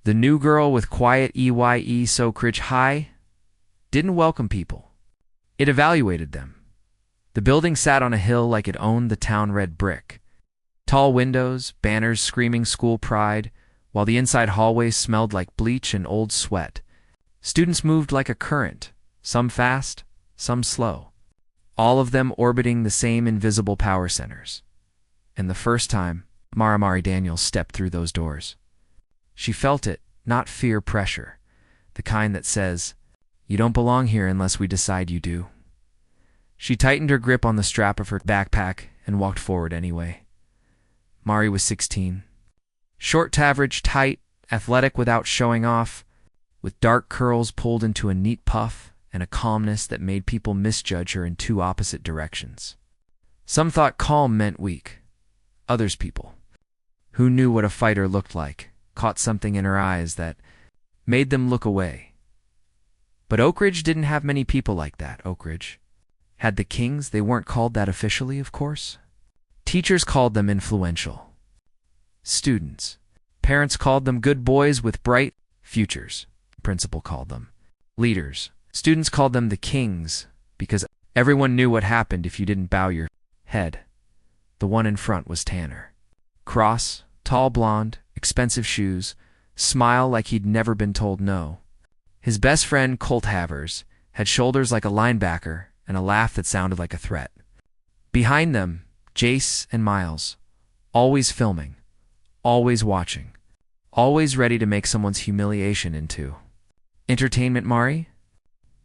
The new girl with quiet EYE Soakridge High didn't welcome people. It evaluated them. The building sat on a hill like it owned the town red brick. Tall windows, banners screaming school pride, while the inside hallways smelled like bleach and old sweat. Students moved like a current, some fast, some slow, all of them orbiting the same invisible power centers. And the first time, Mari Daniels stepped through those doors. She felt it, not fear pressure, the kind that says, "You don't belong here unless we decide you do." She tightened her grip on the strap of her backpack and walked forward anyway. Mari was 16. Short to average, tight, athletic without showing off, with dark curls pulled into a neat puff and a calmness that made people misjudge her in two opposite directions. Some thought calm meant weak. Others people, who knew what a fighter looked like, caught something in her eyes that made them look away. But Oak Ridge didn't have many people like that. Oak Ridge had the Kings. They weren't called that officially, of course. Teachers called them influential. Students, parents called them good boys with bright futures. Principal called them leaders. Students called them the Kings because everyone knew what happened if you didn't bow your head. The one in front was Tanner. Cross, tall blonde, expensive shoes, smile like he'd never been told no. His best friend, Colt Havers, had shoulders like a linebacker and a laugh that sounded like a threat. Behind them, Jace and Miles, always filming, always watching, always ready to make someone's humiliation into entertainment. Mari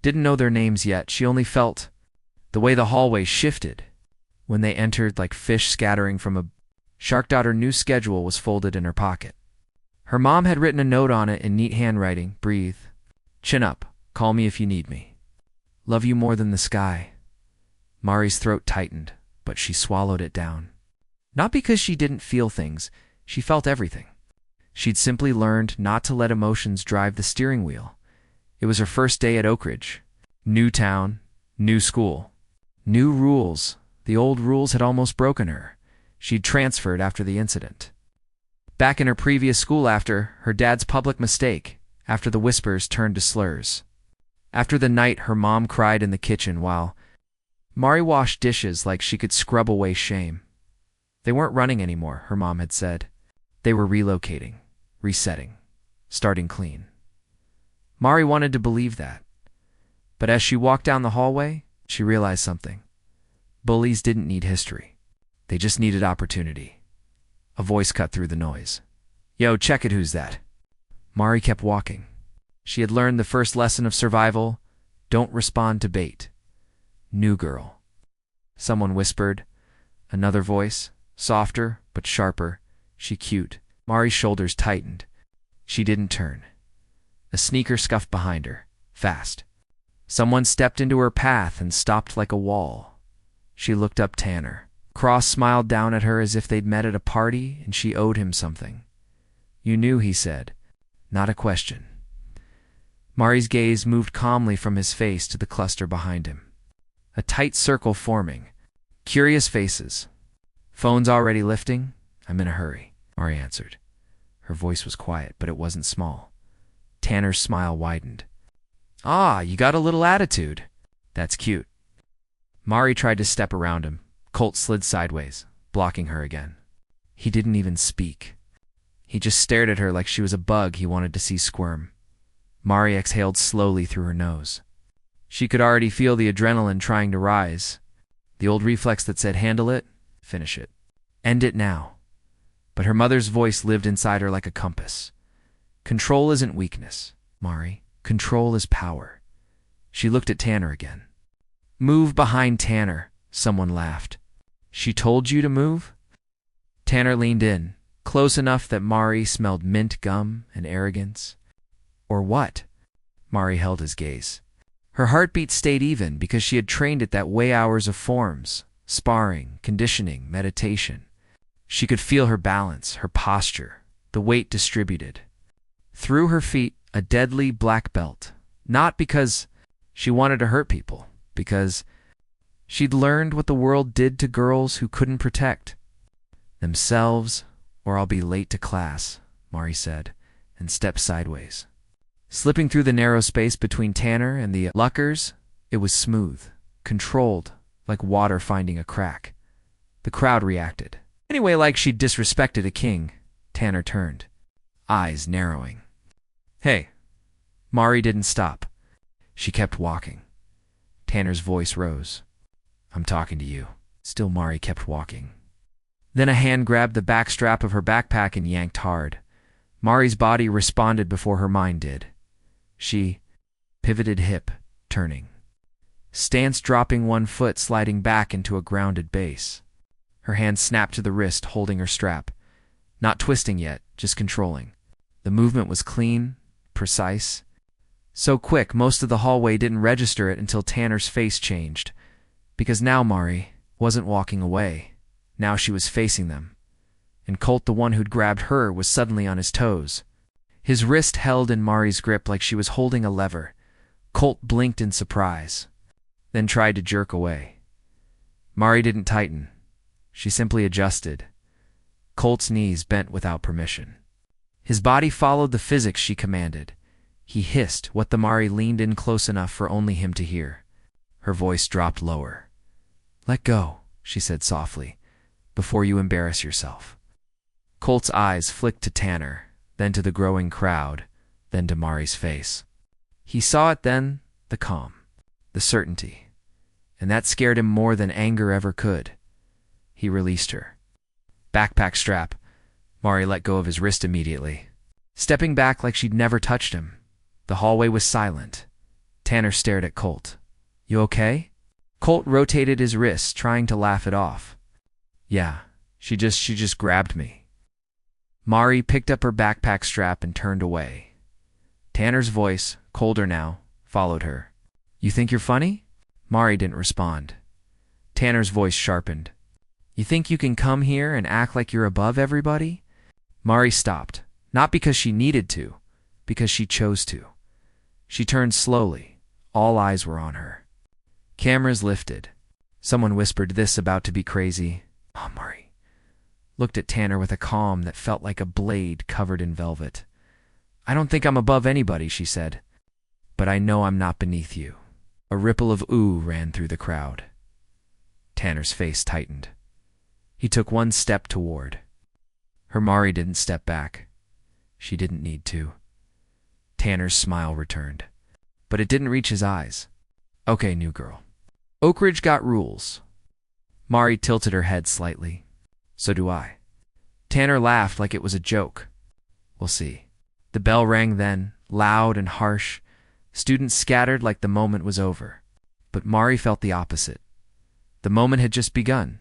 didn't know their names yet. She only felt the way the hallway shifted when they entered, like fish scattering from a shark. Her new schedule was folded in her pocket. Her mom had written a note on it in neat handwriting. Breathe. Chin up. Call me if you need me. Love you more than the sky. Mari's throat tightened, but she swallowed it down. Not because she didn't feel things. She felt everything. She'd simply learned not to let emotions drive the steering wheel. It was her first day at Oak Ridge. New town, new school, new rules. The old rules had almost broken her. She'd transferred after the incident. Back in her previous school after her dad's public mistake, after the whispers turned to slurs. After the night her mom cried in the kitchen while Mari washed dishes like she could scrub away shame. They weren't running anymore, her mom had said. They were relocating, resetting, starting clean. Mari wanted to believe that. But as she walked down the hallway, she realized something. Bullies didn't need history. They just needed opportunity. A voice cut through the noise. Yo, check it, who's that? Mari kept walking. She had learned the first lesson of survival. Don't respond to bait. New girl. Someone whispered. Another voice, softer but sharper. She cute. Mari's shoulders tightened. She didn't turn. A sneaker scuffed behind her, fast. Someone stepped into her path and stopped like a wall. She looked up. Tanner. Cross smiled down at her as if they'd met at a party and she owed him something. You knew, he said. Not a question. Mari's gaze moved calmly from his face to the cluster behind him. A tight circle forming. Curious faces. Phones already lifting? I'm in a hurry, Mari answered. Her voice was quiet, but it wasn't small. Tanner's smile widened. Ah, you got a little attitude. That's cute. Mari tried to step around him. Colt slid sideways, blocking her again. He didn't even speak. He just stared at her like she was a bug he wanted to see squirm. Mari exhaled slowly through her nose. She could already feel the adrenaline trying to rise. The old reflex that said, handle it, finish it. End it now. But her mother's voice lived inside her like a compass. Control isn't weakness, Mari. Control is power. She looked at Tanner again. Move behind Tanner, someone laughed. She told you to move? Tanner leaned in, close enough that Mari smelled mint gum and arrogance. Or what? Mari held his gaze. Her heartbeat stayed even because she had trained it that way. Hours of forms, sparring, conditioning, meditation. She could feel her balance, her posture, the weight distributed. Through her feet, a deadly black belt. Not because she wanted to hurt people, because she'd learned what the world did to girls who couldn't protect themselves. Or I'll be late to class, Mari said, and stepped sideways. Slipping through the narrow space between Tanner and the Luckers, it was smooth, controlled, like water finding a crack. The crowd reacted. Anyway, like she'd disrespected a king. Tanner turned, eyes narrowing. Hey. Mari didn't stop. She kept walking. Tanner's voice rose. I'm talking to you. Still Mari kept walking. Then a hand grabbed the back strap of her backpack and yanked hard. Mari's body responded before her mind did. She pivoted hip, turning. Stance dropping one foot, sliding back into a grounded base. Her hand snapped to the wrist, holding her strap. Not twisting yet, just controlling. The movement was clean, precise. So quick, most of the hallway didn't register it until Tanner's face changed. Because now Mari wasn't walking away. Now she was facing them. And Colt, the one who'd grabbed her, was suddenly on his toes. His wrist held in Mari's grip like she was holding a lever. Colt blinked in surprise, then tried to jerk away. Mari didn't tighten. She simply adjusted. Colt's knees bent without permission. His body followed the physics she commanded. He hissed what the Mari leaned in close enough for only him to hear. Her voice dropped lower. Let go, she said softly, before you embarrass yourself. Colt's eyes flicked to Tanner, then to the growing crowd, then to Mari's face. He saw it then, the calm, the certainty, and that scared him more than anger ever could. He released her. Backpack strap. Mari let go of his wrist immediately. Stepping back like she'd never touched him. The hallway was silent. Tanner stared at Colt. You okay? Colt rotated his wrist, trying to laugh it off. Yeah, she just grabbed me. Mari picked up her backpack strap and turned away. Tanner's voice, colder now, followed her. You think you're funny? Mari didn't respond. Tanner's voice sharpened. You think you can come here and act like you're above everybody? Mari stopped, not because she needed to, because she chose to. She turned slowly. All eyes were on her. Cameras lifted. Someone whispered this about to be crazy. Mari looked at Tanner with a calm that felt like a blade covered in velvet. I don't think I'm above anybody, she said. But I know I'm not beneath you. A ripple of ooh ran through the crowd. Tanner's face tightened. He took one step toward. Her Mari didn't step back. She didn't need to. Tanner's smile returned. But it didn't reach his eyes. Okay, new girl. Oak Ridge got rules. Mari tilted her head slightly. So do I. Tanner laughed like it was a joke. We'll see. The bell rang then, loud and harsh. Students scattered like the moment was over. But Mari felt the opposite. The moment had just begun.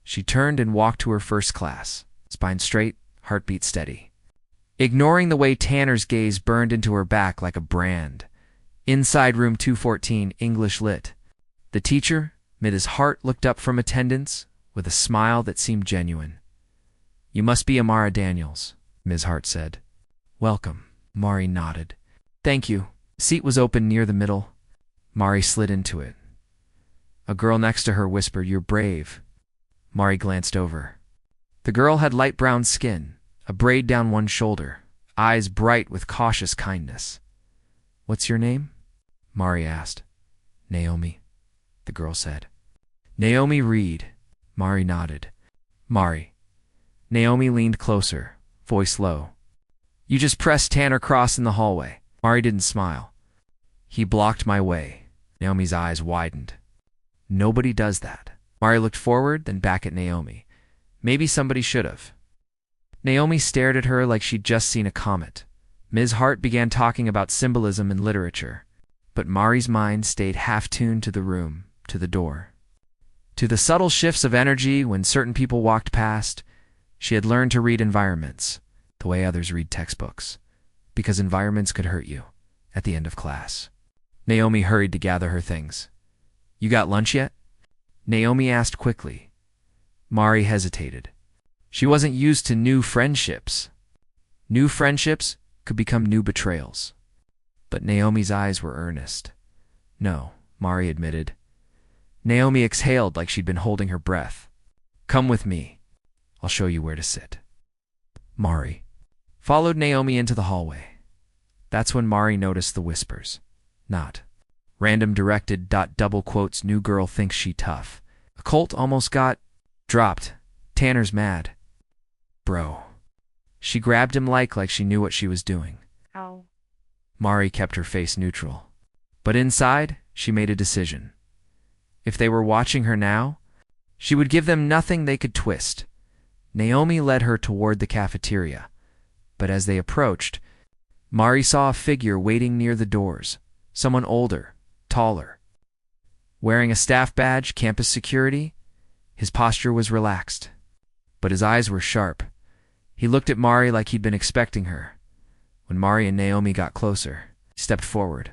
She turned and walked to her first class, spine straight, heartbeat steady. Ignoring the way Tanner's gaze burned into her back like a brand. Inside room 214, English lit. The teacher, Ms. Hart, looked up from attendance with a smile that seemed genuine. You must be Amara Daniels, Ms. Hart said. Welcome, Mari nodded. Thank you. The seat was open near the middle. Mari slid into it. A girl next to her whispered, You're brave. Mari glanced over. The girl had light brown skin, a braid down one shoulder, eyes bright with cautious kindness. What's your name? Mari asked. Naomi, the girl said. Naomi Reed. Mari nodded. Mari. Naomi leaned closer, voice low. You just pressed Tanner Cross in the hallway. Mari didn't smile. He blocked my way. Naomi's eyes widened. Nobody does that. Mari looked forward, then back at Naomi. Maybe somebody should have. Naomi stared at her like she'd just seen a comet. Ms. Hart began talking about symbolism in literature. But Mari's mind stayed half-tuned to the room, to the door. To the subtle shifts of energy when certain people walked past. She had learned to read environments, the way others read textbooks. Because environments could hurt you, at the end of class. Naomi hurried to gather her things. You got lunch yet? Naomi asked quickly. Mari hesitated. She wasn't used to new friendships. New friendships could become new betrayals. But Naomi's eyes were earnest. No, Mari admitted. Naomi exhaled like she'd been holding her breath. Come with me. I'll show you where to sit. Mari. followed Naomi into the hallway. That's when Mari noticed the whispers. Not. Random directed double quotes, new girl thinks she tough. A Colt almost got dropped. Tanner's mad. Bro. She grabbed him like she knew what she was doing. Ow. Mari kept her face neutral. But inside, she made a decision. If they were watching her now, she would give them nothing they could twist. Naomi led her toward the cafeteria. But as they approached, Mari saw a figure waiting near the doors. Someone older, taller. Wearing a staff badge, campus security, his posture was relaxed. But his eyes were sharp. He looked at Mari like he'd been expecting her. When Mari and Naomi got closer, he stepped forward.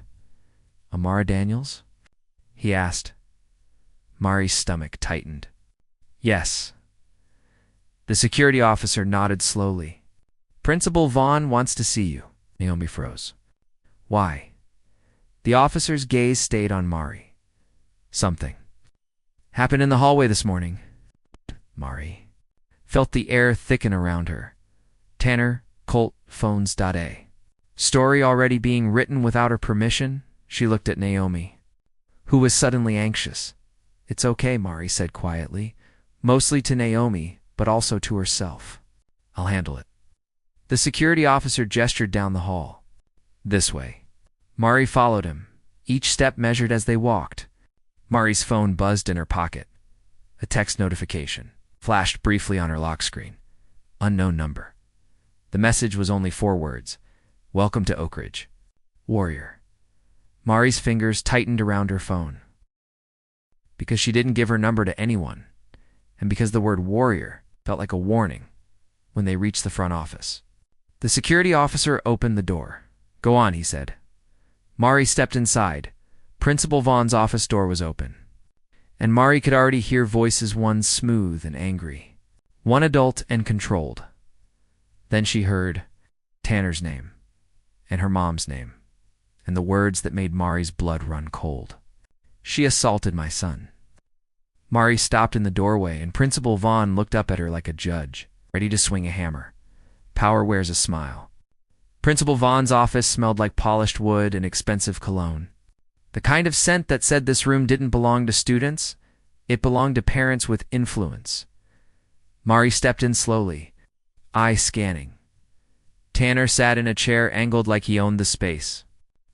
Amara Daniels? He asked. Mari's stomach tightened. Yes. The security officer nodded slowly. Principal Vaughn wants to see you. Naomi froze. Why? The officer's gaze stayed on Mari. Something happened in the hallway this morning. Mari felt the air thicken around her. Tanner, Colt, phones.a. Story already being written without her permission, she looked at Naomi, who was suddenly anxious. It's okay, Mari said quietly, mostly to Naomi, but also to herself. I'll handle it. The security officer gestured down the hall. This way. Mari followed him, each step measured as they walked. Mari's phone buzzed in her pocket. A text notification flashed briefly on her lock screen. Unknown number. The message was only 4 words. Welcome to Oak Ridge. Warrior. Mari's fingers tightened around her phone. Because she didn't give her number to anyone, and because the word warrior felt like a warning when they reached the front office. The security officer opened the door. Go on, he said. Mari stepped inside. Principal Vaughn's office door was open. And Mari could already hear voices, one smooth and angry, one adult and controlled. Then she heard Tanner's name, and her mom's name, and the words that made Mari's blood run cold. She assaulted my son. Mari stopped in the doorway, and Principal Vaughn looked up at her like a judge, ready to swing a hammer. Power wears a smile. Principal Vaughn's office smelled like polished wood and expensive cologne. The kind of scent that said this room didn't belong to students, it belonged to parents with influence. Mari stepped in slowly, eye scanning. Tanner sat in a chair angled like he owned the space.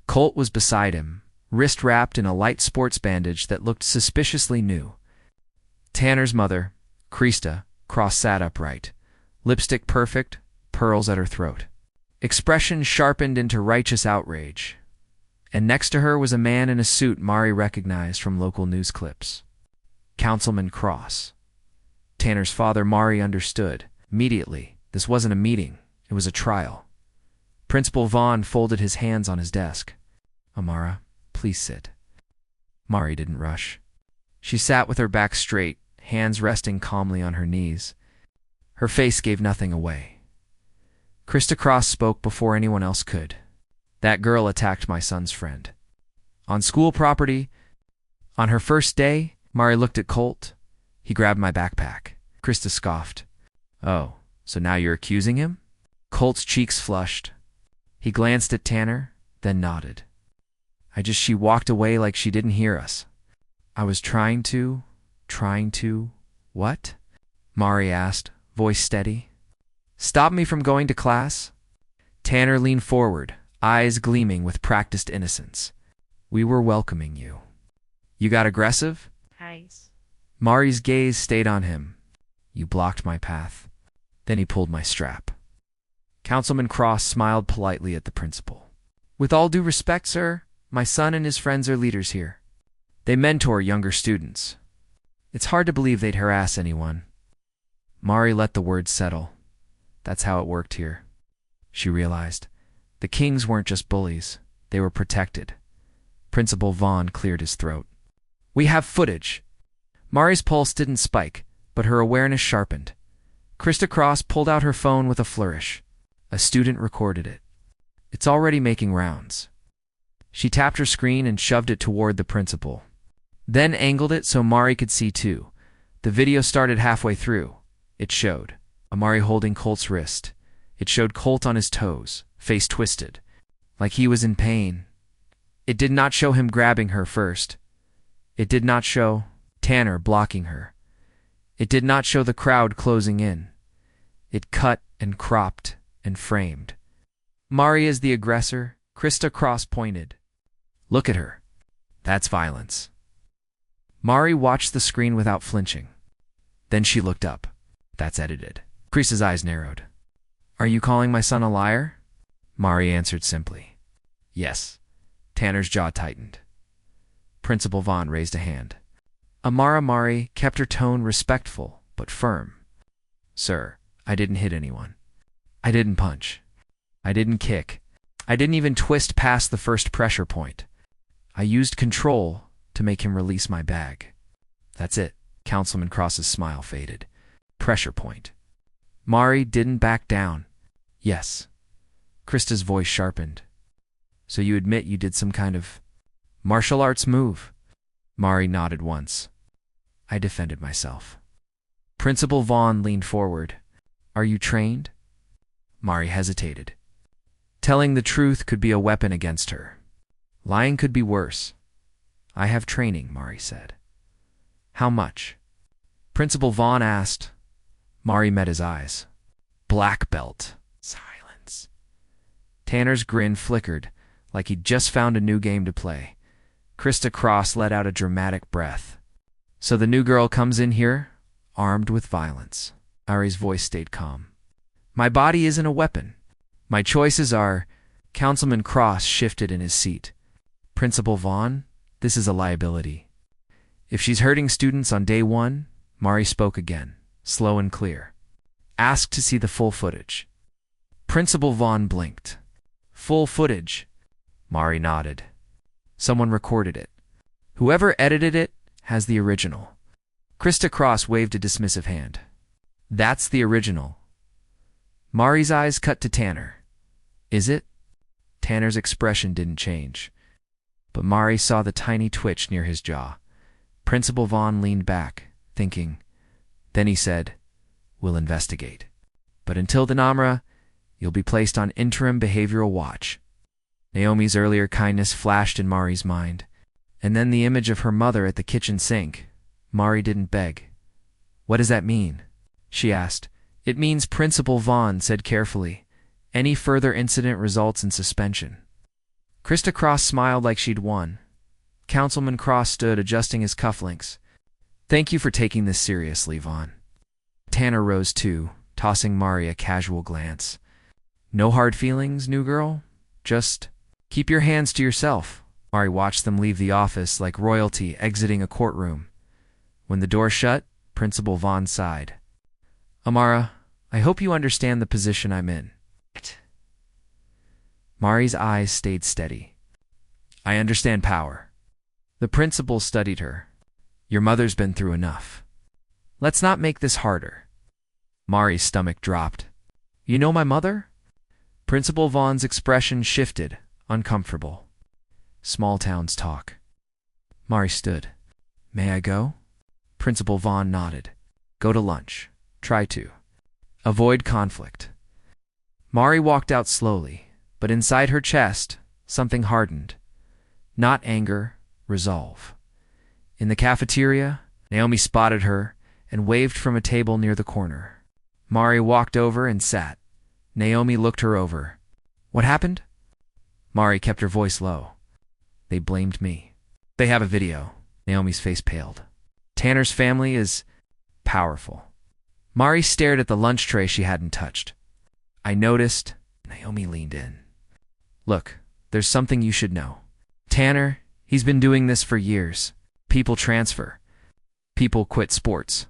Colt was beside him, wrist wrapped in a light sports bandage that looked suspiciously new. Tanner's mother, Krista, cross-sat upright, lipstick perfect, pearls at her throat. Expression sharpened into righteous outrage. And next to her was a man in a suit Mari recognized from local news clips. Councilman Cross. Tanner's father. Mari understood immediately. This wasn't a meeting. It was a trial. Principal Vaughn folded his hands on his desk. Amara, please sit. Mari didn't rush. She sat with her back straight, hands resting calmly on her knees. Her face gave nothing away. Krista Cross spoke before anyone else could. That girl attacked my son's friend. On school property. On her first day, Mari looked at Colt. He grabbed my backpack. Krista scoffed. Oh, so now you're accusing him? Colt's cheeks flushed. He glanced at Tanner, then nodded. She walked away like she didn't hear us. I was trying to, what? Mari asked, voice steady. Stop me from going to class? Tanner leaned forward, eyes gleaming with practiced innocence. We were welcoming you. You got aggressive? Nice. Mari's gaze stayed on him. You blocked my path. Then he pulled my strap. Councilman Cross smiled politely at the principal. With all due respect, sir, my son and his friends are leaders here. They mentor younger students. It's hard to believe they'd harass anyone. Mari let the words settle. That's how it worked here. She realized. The Kings weren't just bullies. They were protected. Principal Vaughn cleared his throat. We have footage. Mari's pulse didn't spike, but her awareness sharpened. Krista Cross pulled out her phone with a flourish. A student recorded it. It's already making rounds. She tapped her screen and shoved it toward the principal. Then angled it so Mari could see too. The video started halfway through. It showed Amari holding Colt's wrist, It showed Colt on his toes, face twisted, like he was in pain. It did not show him grabbing her first. It did not show Tanner blocking her. It did not show the crowd closing in. It cut and cropped and framed. Mari is the aggressor, Krista cross-pointed. Look at her. That's violence. Mari watched the screen without flinching. Then she looked up. That's edited. Krista's eyes narrowed. Are you calling my son a liar? Mari answered simply. Yes. Tanner's jaw tightened. Principal Vaughn raised a hand. Amara Mari kept her tone respectful but firm. Sir, I didn't hit anyone. I didn't punch. I didn't kick. I didn't even twist past the first pressure point. I used control to make him release my bag. That's it. Councilman Cross's smile faded. Pressure point. Mari didn't back down. Yes. Krista's voice sharpened. So you admit you did some kind of martial arts move? Mari nodded once. I defended myself. Principal Vaughn leaned forward. Are you trained? Mari hesitated. Telling the truth could be a weapon against her. Lying could be worse. I have training, Mari said. How much? Principal Vaughn asked. Mari met his eyes. Black belt. Silence. Tanner's grin flickered, like he'd just found a new game to play. Krista Cross let out a dramatic breath. So the new girl comes in here, armed with violence. Mari's voice stayed calm. My body isn't a weapon. My choices are. Councilman Cross shifted in his seat. Principal Vaughn, this is a liability. If she's hurting students on day one, Mari spoke again, slow and clear. Ask to see the full footage. Principal Vaughn blinked. Full footage. Mari nodded. Someone recorded it. Whoever edited it has the original. Krista Cross waved a dismissive hand. That's the original. Mari's eyes cut to Tanner. Is it? Tanner's expression didn't change. But Mari saw the tiny twitch near his jaw. Principal Vaughn leaned back, thinking. Then he said, We'll investigate. But until then, Amra, you'll be placed on interim behavioral watch. Naomi's earlier kindness flashed in Mari's mind. And then the image of her mother at the kitchen sink. Mari didn't beg. What does that mean? She asked. It means Principal Vaughn said carefully. Any further incident results in suspension. Krista Cross smiled like she'd won. Councilman Cross stood adjusting his cufflinks. Thank you for taking this seriously, Vaughn. Tanner rose too, tossing Mari a casual glance. No hard feelings, new girl? Just keep your hands to yourself. Mari watched them leave the office like royalty exiting a courtroom. When the door shut, Principal Vaughn sighed. Amara, I hope you understand the position I'm in. Mari's eyes stayed steady. I understand power. The principal studied her. Your mother's been through enough. Let's not make this harder. Mari's stomach dropped. You know my mother? Principal Vaughn's expression shifted, uncomfortable. Small towns talk. Mari stood. May I go? Principal Vaughn nodded. Go to lunch. Try to. Avoid conflict. Mari walked out slowly, but inside her chest, something hardened. Not anger, resolve. In the cafeteria, Naomi spotted her and waved from a table near the corner. Mari walked over and sat. Naomi looked her over. What happened? Mari kept her voice low. They blamed me. They have a video. Naomi's face paled. Tanner's family is powerful. Mari stared at the lunch tray she hadn't touched. I noticed. Naomi leaned in. Look, there's something you should know. Tanner, he's been doing this for years. People transfer. People quit sports.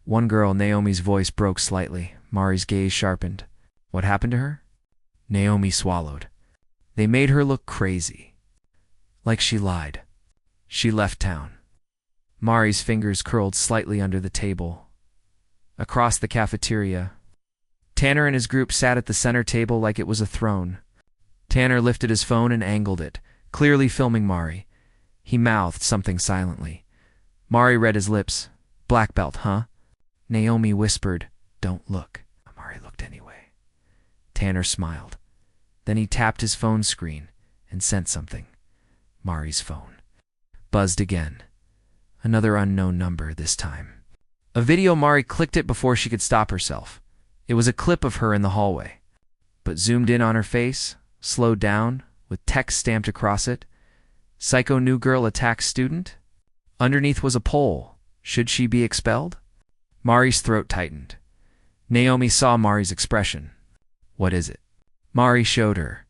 One girl, Naomi's voice broke slightly. Mari's gaze sharpened. What happened to her? Naomi swallowed. They made her look crazy. Like she lied. She left town. Mari's fingers curled slightly under the table. Across the cafeteria, Tanner and his group sat at the center table like it was a throne. Tanner lifted his phone and angled it, clearly filming Mari. He mouthed something silently. Mari read his lips. Black belt, huh? Naomi whispered, Don't look. Mari looked anyway. Tanner smiled. Then he tapped his phone screen and sent something. Mari's phone buzzed again. Another unknown number this time. A video. Mari clicked it before she could stop herself. It was a clip of her in the hallway, but zoomed in on her face, slowed down, with text stamped across it. Psycho new girl attacks student? Underneath was a poll. Should she be expelled? Mari's throat tightened. Naomi saw Mari's expression. What is it? Mari showed her.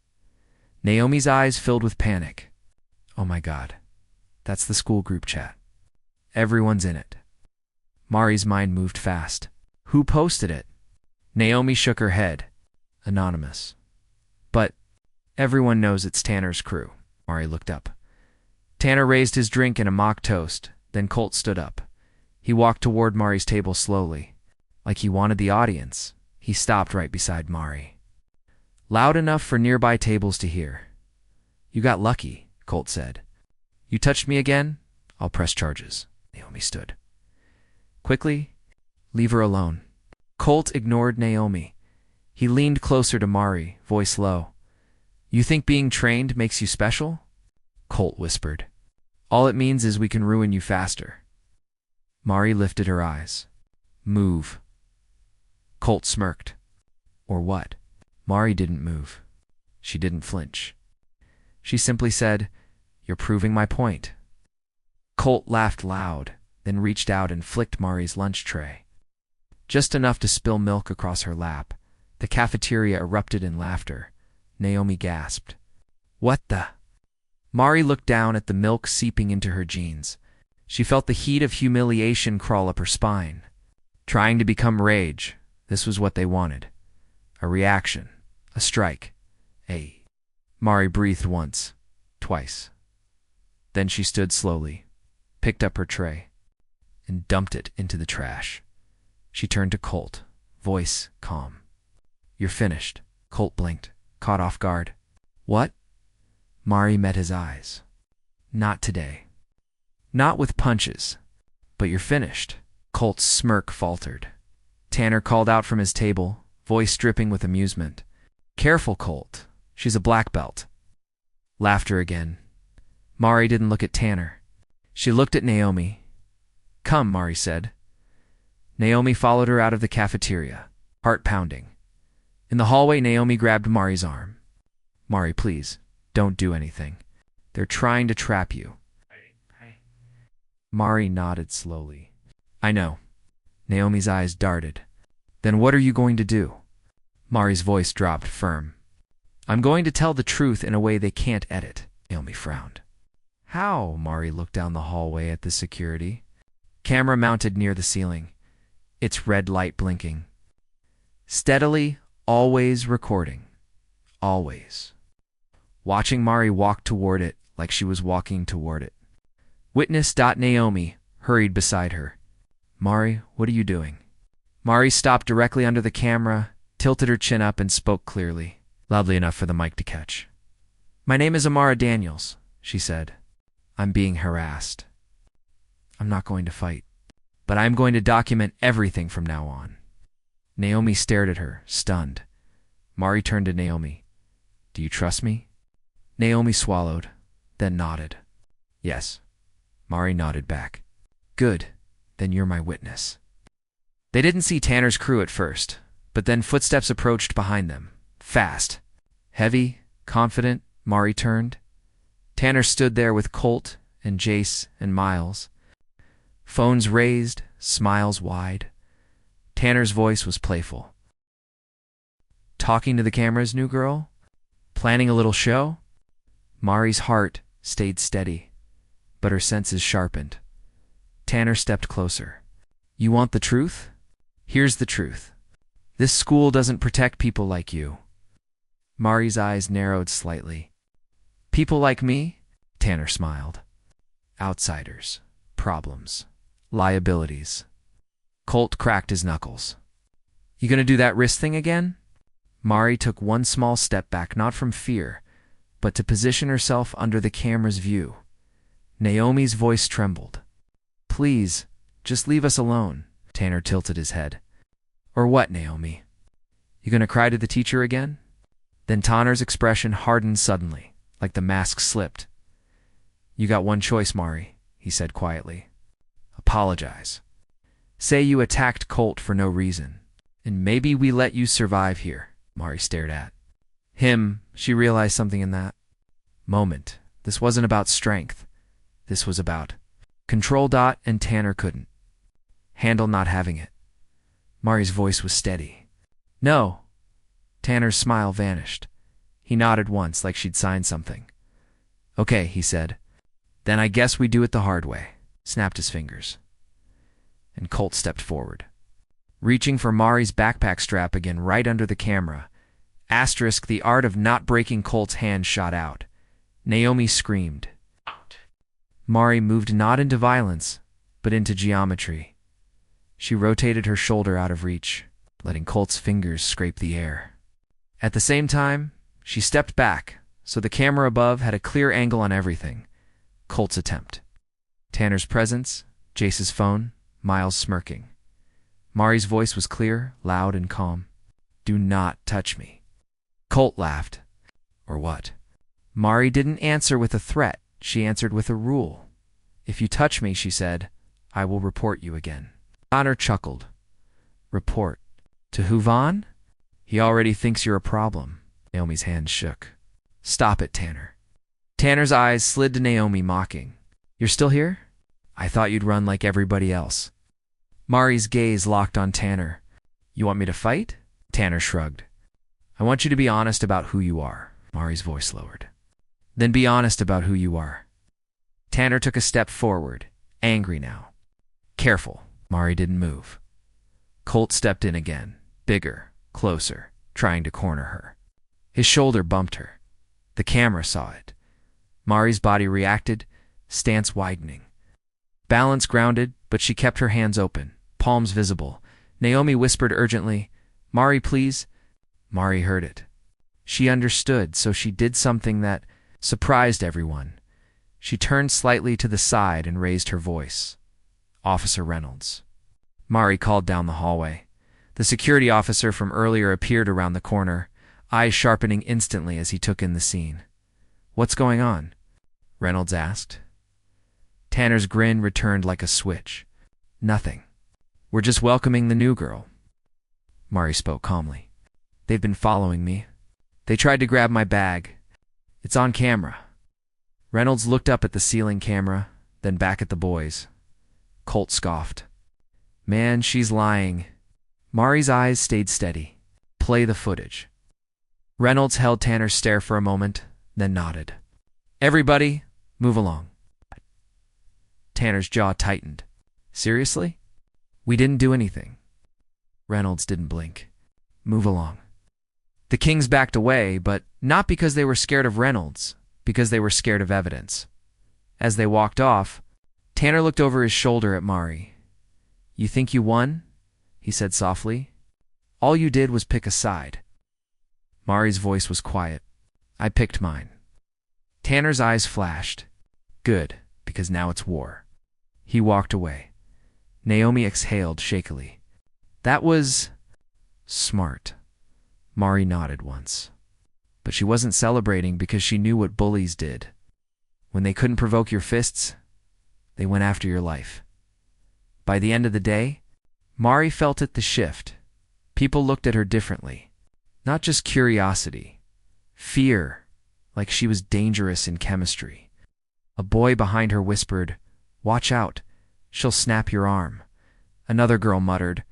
Naomi's eyes filled with panic. Oh my God. That's the school group chat. Everyone's in it. Mari's mind moved fast. Who posted it? Naomi shook her head. Anonymous. But everyone knows it's Tanner's crew. Mari looked up. Tanner raised his drink in a mock toast. Then Colt stood up. He walked toward Mari's table slowly. Like he wanted the audience. He stopped right beside Mari. Loud enough for nearby tables to hear. You got lucky, Colt said. You touched me again? I'll press charges. Naomi stood. Quickly, leave her alone. Colt ignored Naomi. He leaned closer to Mari, voice low. You think being trained makes you special? Colt whispered. All it means is we can ruin you faster. Mari lifted her eyes. Move. Colt smirked. Or what? Mari didn't move. She didn't flinch. She simply said, You're proving my point. Colt laughed loud, then reached out and flicked Mari's lunch tray. Just enough to spill milk across her lap. The cafeteria erupted in laughter. Naomi gasped. What the? Mari looked down at the milk seeping into her jeans. She felt the heat of humiliation crawl up her spine. Trying to become rage, this was what they wanted. A reaction. A strike. Mari breathed once. Twice. Then she stood slowly, picked up her tray, and dumped it into the trash. She turned to Colt, voice calm. You're finished. Colt blinked, caught off guard. What? Mari met his eyes. Not today. Not with punches. But you're finished. Colt's smirk faltered. Tanner called out from his table, voice dripping with amusement. Careful, Colt. She's a black belt. Laughter again. Mari didn't look at Tanner. She looked at Naomi. Come, Mari said. Naomi followed her out of the cafeteria, heart pounding. In the hallway, Naomi grabbed Mari's arm. Mari, please, don't do anything. They're trying to trap you. Mari nodded slowly. I know. Naomi's eyes darted. Then what are you going to do? Mari's voice dropped firm. I'm going to tell the truth in a way they can't edit. Naomi frowned. How? Mari looked down the hallway at the security. Camera mounted near the ceiling. Its red light blinking. Steadily, always recording. Always. Watching Mari walk toward it like she was walking toward it. Witness. Naomi hurried beside her. Mari, what are you doing? Mari stopped directly under the camera, tilted her chin up and spoke clearly, loudly enough for the mic to catch. My name is Amara Daniels, she said. I'm being harassed. I'm not going to fight, but I'm going to document everything from now on. Naomi stared at her, stunned. Mari turned to Naomi. Do you trust me? Naomi swallowed, then nodded. Yes. Mari nodded back. Good, then you're my witness. They didn't see Tanner's crew at first, but then footsteps approached behind them, fast. Heavy, confident, Mari turned. Tanner stood there with Colt and Jace and Miles. Phones raised, smiles wide. Tanner's voice was playful. Talking to the cameras, new girl? Planning a little show? Mari's heart stayed steady, but her senses sharpened. Tanner stepped closer. You want the truth? Here's the truth. This school doesn't protect people like you. Mari's eyes narrowed slightly. People like me? Tanner smiled. Outsiders. Problems. Liabilities. Colt cracked his knuckles. You gonna do that wrist thing again? Mari took one small step back, not from fear, but to position herself under the camera's view. Naomi's voice trembled. Please, just leave us alone. Tanner tilted his head. Or what, Naomi? You gonna cry to the teacher again? Then Tanner's expression hardened suddenly, like the mask slipped. You got one choice, Mari, he said quietly. Apologize. Say you attacked Colt for no reason, and maybe we let you survive here. Mari stared at him. She realized something in that moment. This wasn't about strength. This was about control. And Tanner couldn't handle not having it. Mari's voice was steady. No. Tanner's smile vanished. He nodded once, like she'd signed something. Okay, he said. Then I guess we do it the hard way. Snapped his fingers. And Colt stepped forward, reaching for Mari's backpack strap again right under the camera. Asterisk, the art of not breaking Colt's hand shot out. Naomi screamed. Mari moved not into violence, but into geometry. She rotated her shoulder out of reach, letting Colt's fingers scrape the air. At the same time, she stepped back, so the camera above had a clear angle on everything. Colt's attempt. Tanner's presence, Jace's phone, Miles smirking. Mari's voice was clear, loud, and calm. Do not touch me. Colt laughed. Or what? Mari didn't answer with a threat. She answered with a rule. If you touch me, she said, I will report you again. Tanner chuckled. Report? To who, Vaughn? He already thinks you're a problem. Naomi's hand shook. Stop it, Tanner. Tanner's eyes slid to Naomi, mocking. You're still here? I thought you'd run like everybody else. Mari's gaze locked on Tanner. You want me to fight? Tanner shrugged. I want you to be honest about who you are. Mari's voice lowered. Then be honest about who you are. Tanner took a step forward, angry now. Careful. Mari didn't move. Colt stepped in again, bigger, closer, trying to corner her. His shoulder bumped her. The camera saw it. Mari's body reacted, stance widening. Balance grounded, but she kept her hands open, palms visible. Naomi whispered urgently, Mari, please. Mari heard it. She understood, so she did something that surprised everyone. She turned slightly to the side and raised her voice. Officer Reynolds. Mari called down the hallway. The security officer from earlier appeared around the corner, eyes sharpening instantly as he took in the scene. What's going on? Reynolds asked. Tanner's grin returned like a switch. Nothing. We're just welcoming the new girl. Mari spoke calmly. They've been following me. They tried to grab my bag. It's on camera. Reynolds looked up at the ceiling camera, then back at the boys. Colt scoffed. Man, she's lying. Mari's eyes stayed steady. Play the footage. Reynolds held Tanner's stare for a moment, then nodded. Everybody, move along. Tanner's jaw tightened. Seriously? We didn't do anything. Reynolds didn't blink. Move along. The Kings backed away, but not because they were scared of Reynolds, because they were scared of evidence. As they walked off, Tanner looked over his shoulder at Mari. You think you won? He said softly. All you did was pick a side. Mari's voice was quiet. I picked mine. Tanner's eyes flashed. Good, because now it's war. He walked away. Naomi exhaled shakily. That was smart. Mari nodded once. But she wasn't celebrating because she knew what bullies did. When they couldn't provoke your fists, they went after your life. By the end of the day, Mari felt it the shift. People looked at her differently. Not just curiosity. Fear, like she was dangerous in chemistry. A boy behind her whispered, Watch out, she'll snap your arm. Another girl muttered,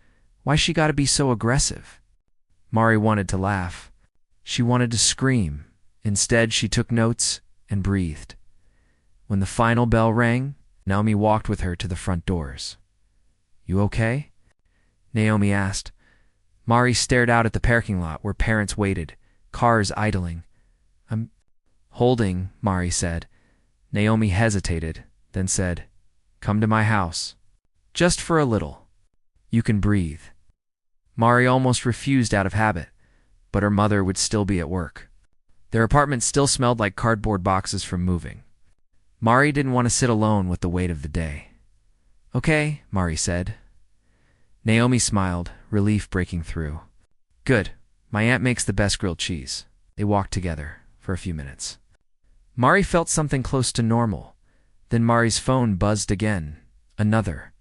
Why she gotta be so aggressive? Mari wanted to laugh. She wanted to scream. Instead, she took notes and breathed. When the final bell rang, Naomi walked with her to the front doors. You okay? Naomi asked. Mari stared out at the parking lot where parents waited, cars idling. I'm holding, Mari said. Naomi hesitated, then said, Come to my house. Just for a little. You can breathe. Mari almost refused out of habit, but her mother would still be at work. Their apartment still smelled like cardboard boxes from moving. Mari didn't want to sit alone with the weight of the day. Okay, Mari said. Naomi smiled, relief breaking through. Good, My aunt makes the best grilled cheese. They walked together for a few minutes. Mari felt something close to normal. Then Mari's phone buzzed again. Another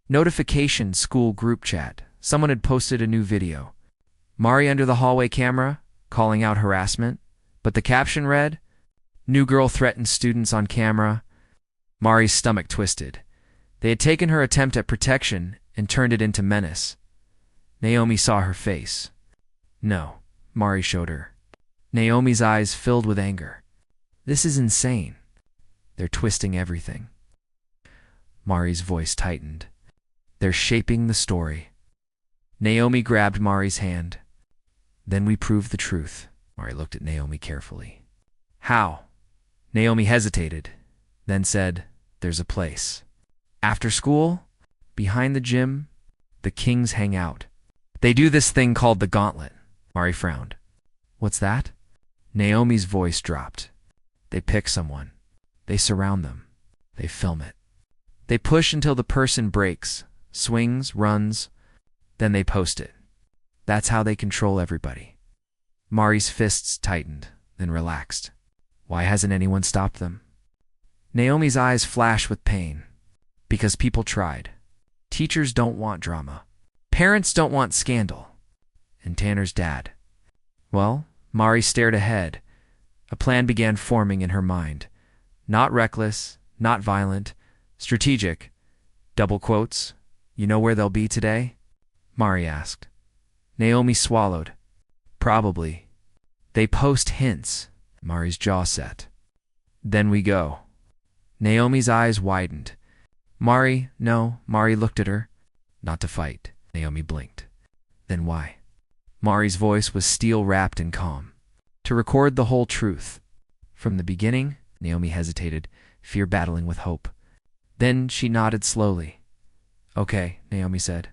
notification, school group chat. Someone had posted a new video. Mari under the hallway camera, calling out harassment. But the caption read, "New girl threatens students on camera." Mari's stomach twisted. They had taken her attempt at protection and turned it into menace. Naomi saw her face. "No," Mari showed her. Naomi's eyes filled with anger. "This is insane. They're twisting everything." Mari's voice tightened. "They're shaping the story." Naomi grabbed Mari's hand. "Then we prove the truth." Mari looked at Naomi carefully. "How?" Naomi hesitated, then said, "There's a place. After school, behind the gym, the Kings hang out. They do this thing called the gauntlet." Mari frowned. "What's that?" Naomi's voice dropped. "They pick someone. They surround them. They film it. They push until the person breaks, swings, runs, then they post it. That's how they control everybody." Mari's fists tightened, then relaxed. Why hasn't anyone stopped them? Naomi's eyes flashed with pain. Because people tried. Teachers don't want drama. Parents don't want scandal. And Tanner's dad. Well, Mari stared ahead. A plan began forming in her mind. Not reckless, not violent, strategic. Double quotes. "You know where they'll be today?" Mari asked. Naomi swallowed. "Probably." "They post hints." Mari's jaw set. "Then we go." Naomi's eyes widened. "Mari, no." Mari looked at her. "Not to fight." Naomi blinked. "Then why?" Mari's voice was steel-wrapped and calm. "To record the whole truth. From the beginning." Naomi hesitated, fear battling with hope. Then she nodded slowly. "Okay," Naomi said.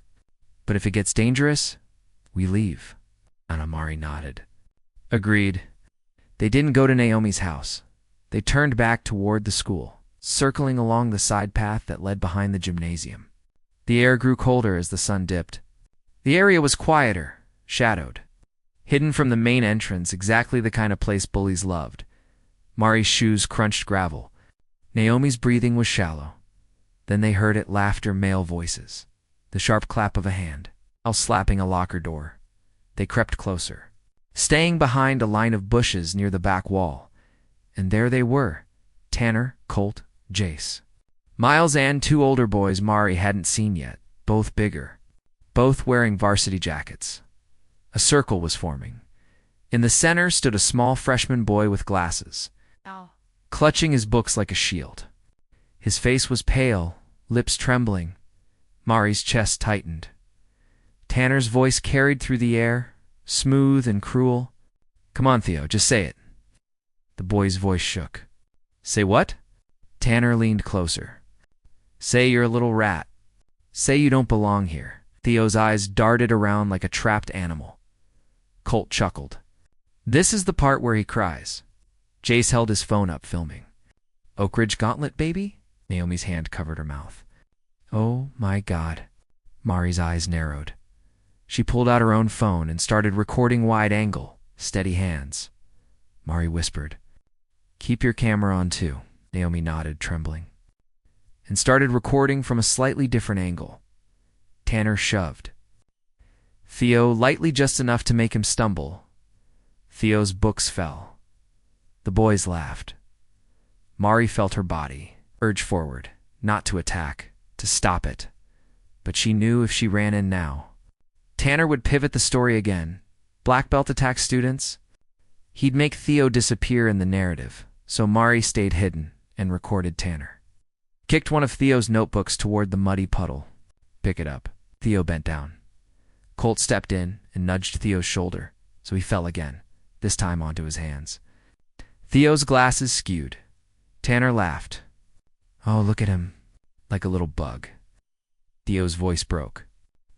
"But if it gets dangerous, we leave." Mari nodded. "Agreed." They didn't go to Naomi's house. They turned back toward the school, circling along the side path that led behind the gymnasium. The air grew colder as the sun dipped. The area was quieter, shadowed, hidden from the main entrance, exactly the kind of place bullies loved. Mari's shoes crunched gravel. Naomi's breathing was shallow. Then they heard it, laughter, male voices. The sharp clap of a hand, while slapping a locker door. They crept closer, staying behind a line of bushes near the back wall. And there they were, Tanner, Colt, Jace. Miles and two older boys Mari hadn't seen yet, both bigger, both wearing varsity jackets. A circle was forming. In the center stood a small freshman boy with glasses, clutching his books like a shield. His face was pale, lips trembling. Mari's chest tightened. Tanner's voice carried through the air, smooth and cruel. "Come on, Theo, just say it." The boy's voice shook. "Say what?" Tanner leaned closer. "Say you're a little rat. Say you don't belong here." Theo's eyes darted around like a trapped animal. Colt chuckled. "This is the part where he cries." Jace held his phone up, filming. "Oak Ridge Gauntlet, baby?" Naomi's hand covered her mouth. "Oh, my God." Mari's eyes narrowed. She pulled out her own phone and started recording wide angle, steady hands. Mari whispered, "Keep your camera on, too." Naomi nodded, trembling, and started recording from a slightly different angle. Tanner shoved Theo lightly, just enough to make him stumble. Theo's books fell. The boys laughed. Mari felt her body urge forward, not to attack, to stop it. But she knew if she ran in now, Tanner would pivot the story again. Black belt attack students. He'd make Theo disappear in the narrative, so Mari stayed hidden and recorded Tanner. Kicked one of Theo's notebooks toward the muddy puddle. "Pick it up." Theo bent down. Colt stepped in and nudged Theo's shoulder, so he fell again, this time onto his hands. Theo's glasses skewed. Tanner laughed. "Oh, look at him, like a little bug." Theo's voice broke.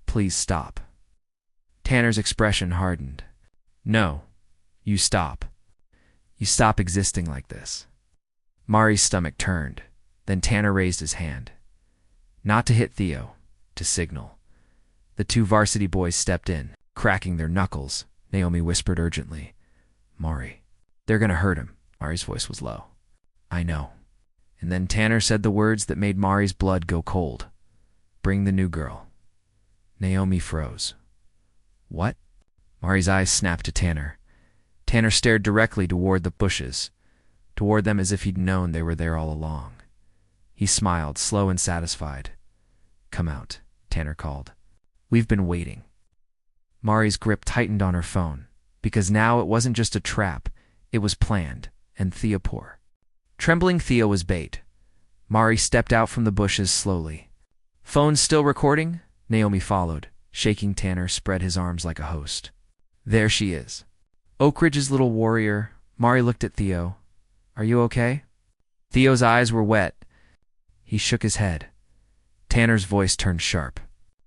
"Please stop." Tanner's expression hardened. "No, you stop. You stop existing like this." Mari's stomach turned. Then Tanner raised his hand. Not to hit Theo, to signal. The two varsity boys stepped in, cracking their knuckles, Naomi whispered urgently. Mari. They're gonna hurt him. Mari's voice was low. I know. And then Tanner said the words that made Mari's blood go cold. Bring the new girl. Naomi froze. What? Mari's eyes snapped to Tanner. Tanner stared directly toward the bushes, toward them as if he'd known they were there all along. He smiled, slow and satisfied. Come out, Tanner called. We've been waiting. Mari's grip tightened on her phone, because now it wasn't just a trap, it was planned, and Theopore. Trembling Theo was bait. Mari stepped out from the bushes slowly. Phone still recording? Naomi followed. Shaking Tanner spread his arms like a host. There she is. Oak Ridge's little warrior. Mari looked at Theo. Are you okay? Theo's eyes were wet. He shook his head. Tanner's voice turned sharp.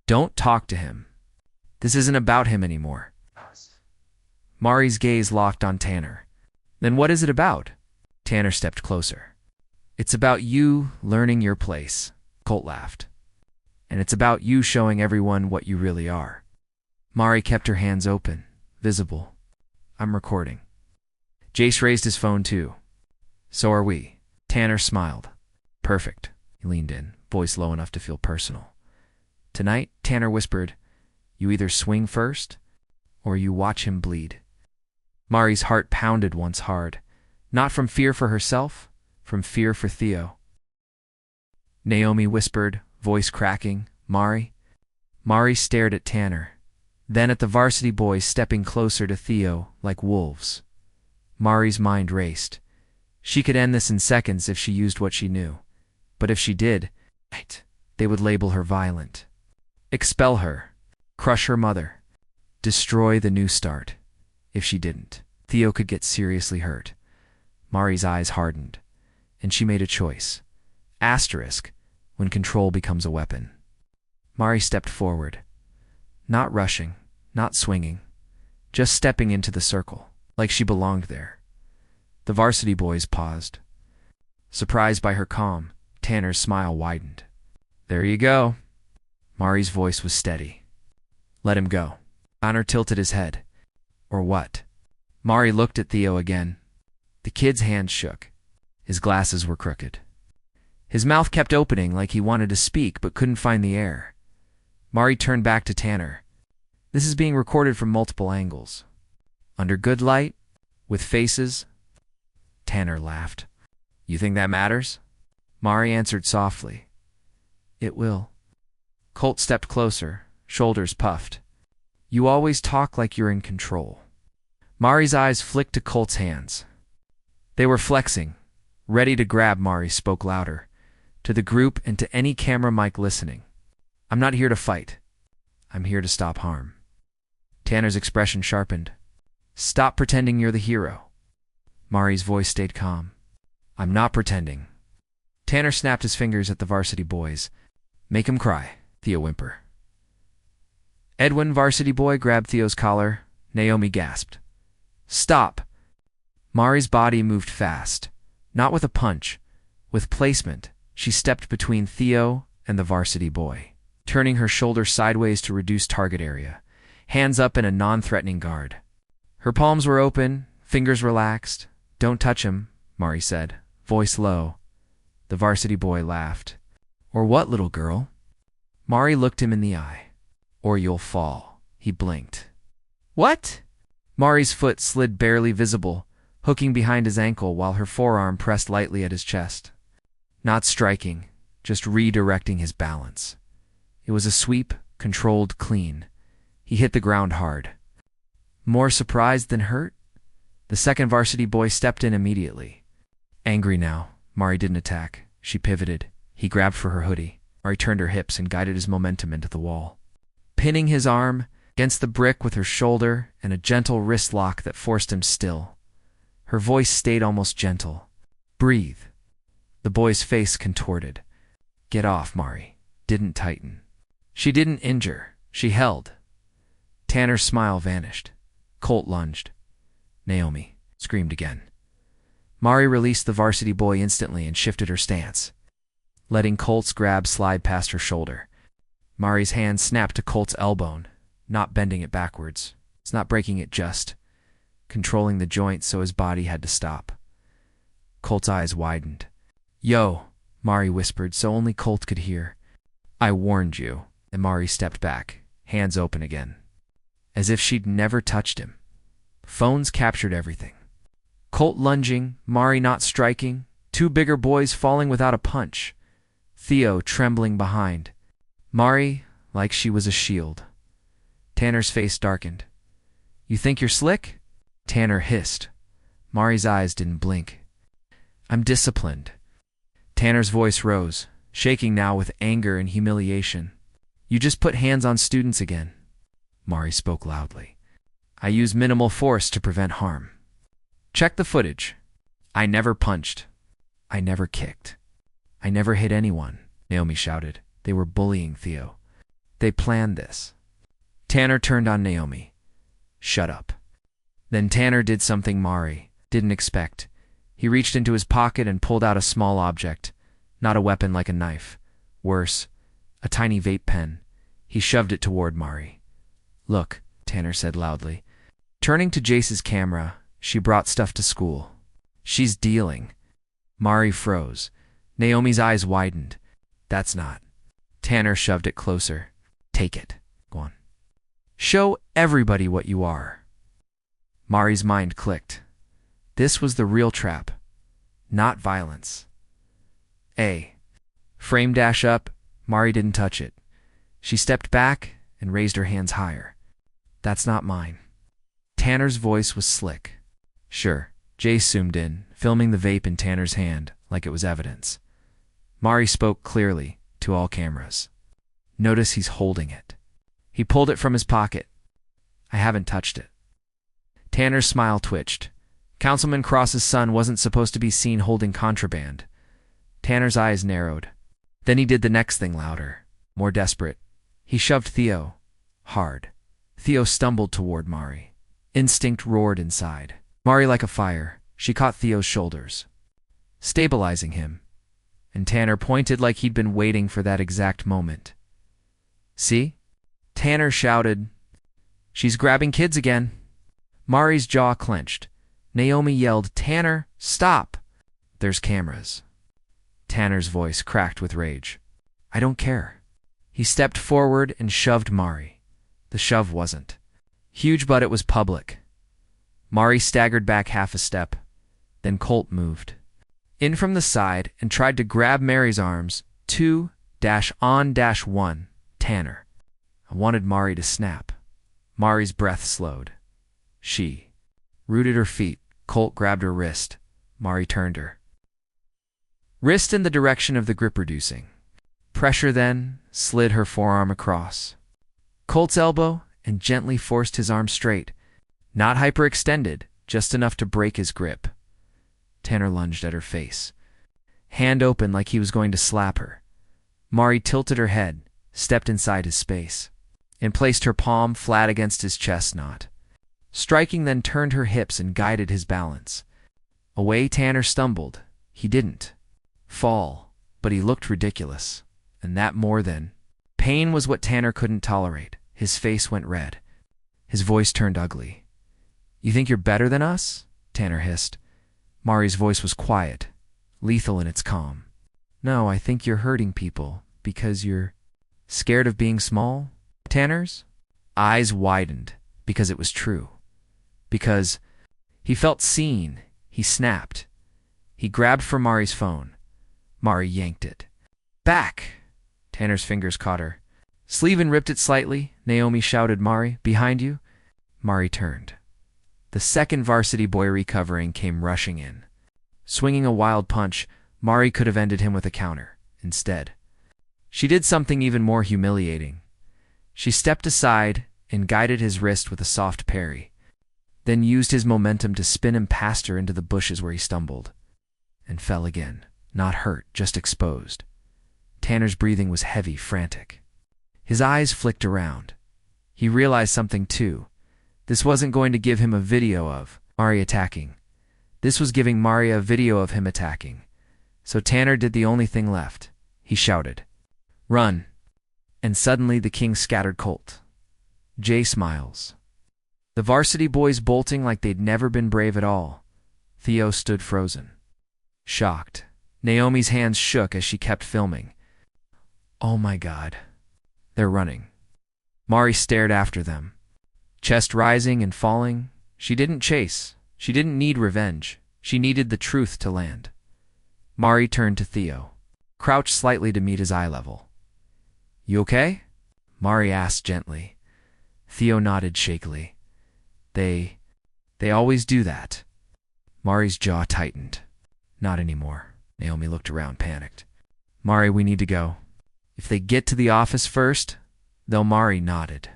Don't talk to him. This isn't about him anymore. Mari's gaze locked on Tanner. Then what is it about? Tanner stepped closer. It's about you learning your place, Colt laughed. And it's about you showing everyone what you really are. Mari kept her hands open, visible. I'm recording. Jace raised his phone too. So are we. Tanner smiled. Perfect. He leaned in, voice low enough to feel personal. Tonight, Tanner whispered, you either swing first, or you watch him bleed. Mari's heart pounded once hard, not from fear for herself, from fear for Theo. Naomi whispered, voice cracking, Mari. Mari stared at Tanner, then at the varsity boys stepping closer to Theo like wolves. Mari's mind raced. She could end this in seconds if she used what she knew. But if she did, they would label her violent. Expel her. Crush her mother. Destroy the new start. If she didn't, Theo could get seriously hurt. Mari's eyes hardened, and she made a choice. Asterisk, when control becomes a weapon. Mari stepped forward. Not rushing, not swinging, just stepping into the circle, like she belonged there. The varsity boys paused. Surprised by her calm, Tanner's smile widened. There you go. Mari's voice was steady. Let him go. Connor tilted his head. Or what? Mari looked at Theo again. The kid's hand shook. His glasses were crooked. His mouth kept opening like he wanted to speak but couldn't find the air. Mari turned back to Tanner. This is being recorded from multiple angles. Under good light, with faces. Tanner laughed. You think that matters? Mari answered softly. It will. Colt stepped closer, shoulders puffed. You always talk like you're in control. Mari's eyes flicked to Colt's hands. They were flexing. Ready to grab. Mari spoke louder. To the group and to any camera mic listening. I'm not here to fight. I'm here to stop harm. Tanner's expression sharpened. Stop pretending you're the hero. Mari's voice stayed calm. I'm not pretending. Tanner snapped his fingers at the varsity boys. Make him cry, Theo whimpered. Edwin, varsity boy, grabbed Theo's collar. Naomi gasped. Stop! Mari's body moved fast. Not with a punch. With placement, she stepped between Theo and the varsity boy, turning her shoulder sideways to reduce target area, hands up in a non-threatening guard. Her palms were open, fingers relaxed. Don't touch him, Mari said, voice low. The varsity boy laughed. Or what, little girl? Mari looked him in the eye. Or you'll fall. He blinked. What? Mari's foot slid barely visible, hooking behind his ankle while her forearm pressed lightly at his chest. Not striking, just redirecting his balance. It was a sweep, controlled clean. He hit the ground hard. More surprised than hurt? The second varsity boy stepped in immediately. Angry now, Mari didn't attack. She pivoted. He grabbed for her hoodie. Mari turned her hips and guided his momentum into the wall. Pinning his arm against the brick with her shoulder and a gentle wrist lock that forced him still. Her voice stayed almost gentle. Breathe. The boy's face contorted. Get off, Mari. Didn't tighten. She didn't injure. She held. Tanner's smile vanished. Colt lunged. Naomi screamed again. Mari released the varsity boy instantly and shifted her stance, letting Colt's grab slide past her shoulder. Mari's hand snapped to Colt's elbow, not bending it backwards. It's not breaking it, just controlling the joint so his body had to stop. Colt's eyes widened. Yo, Mari whispered so only Colt could hear. I warned you. And Mari stepped back, hands open again, as if she'd never touched him. Phones captured everything. Colt lunging, Mari not striking, two bigger boys falling without a punch, Theo trembling behind, Mari like she was a shield. Tanner's face darkened. You think you're slick? Tanner hissed. Mari's eyes didn't blink. I'm disciplined. Tanner's voice rose, shaking now with anger and humiliation. You just put hands on students again. Mari spoke loudly. I use minimal force to prevent harm. Check the footage. I never punched. I never kicked. I never hit anyone, Naomi shouted. They were bullying Theo. They planned this. Tanner turned on Naomi. Shut up. Then Tanner did something Mari didn't expect. He reached into his pocket and pulled out a small object, not a weapon like a knife. Worse, a tiny vape pen. He shoved it toward Mari. Look, Tanner said loudly. Turning to Jace's camera, she brought stuff to school. She's dealing. Mari froze. Naomi's eyes widened. That's not. Tanner shoved it closer. Take it. Go on. Show everybody what you are. Mari's mind clicked. This was the real trap, not violence. Frame dash up. Mari didn't touch it. She stepped back and raised her hands higher. That's not mine. Tanner's voice was slick. Sure. Jace zoomed in, filming the vape in Tanner's hand like it was evidence. Mari spoke clearly to all cameras. Notice he's holding it. He pulled it from his pocket. I haven't touched it. Tanner's smile twitched. Councilman Cross's son wasn't supposed to be seen holding contraband. Tanner's eyes narrowed. Then he did the next thing louder, more desperate. He shoved Theo. Hard. Theo stumbled toward Mari. Instinct roared inside. Mari like a fire. She caught Theo's shoulders, stabilizing him. And Tanner pointed like he'd been waiting for that exact moment. See? Tanner shouted. She's grabbing kids again. Mari's jaw clenched. Naomi yelled, Tanner, stop! There's cameras. Tanner's voice cracked with rage. I don't care. He stepped forward and shoved Mari. The shove wasn't huge, but it was public. Mari staggered back half a step. Then Colt moved in from the side and tried to grab Mary's arms. 2-on-1. Tanner. I wanted Mari to snap. Mari's breath slowed. She rooted her feet. Colt grabbed her wrist. Mari turned her wrist in the direction of the grip reducing. Pressure then slid her forearm across Colt's elbow and gently forced his arm straight. Not hyperextended, just enough to break his grip. Tanner lunged at her face, hand open like he was going to slap her. Mari tilted her head, stepped inside his space, and placed her palm flat against his chest knot. Striking then turned her hips and guided his balance. Away Tanner stumbled. He didn't fall, but he looked ridiculous. And that more than pain was what Tanner couldn't tolerate. His face went red. His voice turned ugly. You think you're better than us? Tanner hissed. Mari's voice was quiet, lethal in its calm. No, I think you're hurting people because you're scared of being small. Tanner's eyes widened because it was true. Because he felt seen. He snapped. He grabbed for Mari's phone. Mari yanked it back. Tanner's fingers caught her sleeve and ripped it slightly. Naomi shouted, Mari, behind you. Mari turned. The second varsity boy recovering came rushing in. Swinging a wild punch, Mari could have ended him with a counter. Instead, she did something even more humiliating. She stepped aside and guided his wrist with a soft parry, then used his momentum to spin him past her into the bushes where he stumbled and fell again. Not hurt, just exposed. Tanner's breathing was heavy, frantic. His eyes flicked around. He realized something too. This wasn't going to give him a video of Mari attacking. This was giving Mari a video of him attacking. So Tanner did the only thing left. He shouted, Run! And suddenly the king scattered Colt. Jay smiles. The varsity boys bolting like they'd never been brave at all. Theo stood frozen, shocked. Naomi's hands shook as she kept filming. Oh my God. They're running. Mari stared after them, chest rising and falling. She didn't chase. She didn't need revenge. She needed the truth to land. Mari turned to Theo, crouched slightly to meet his eye level. You okay? Mari asked gently. Theo nodded shakily. They always do that. Mari's jaw tightened. Not anymore. Naomi looked around, panicked. Mari, we need to go. If they get to the office first, they'll. Mari nodded.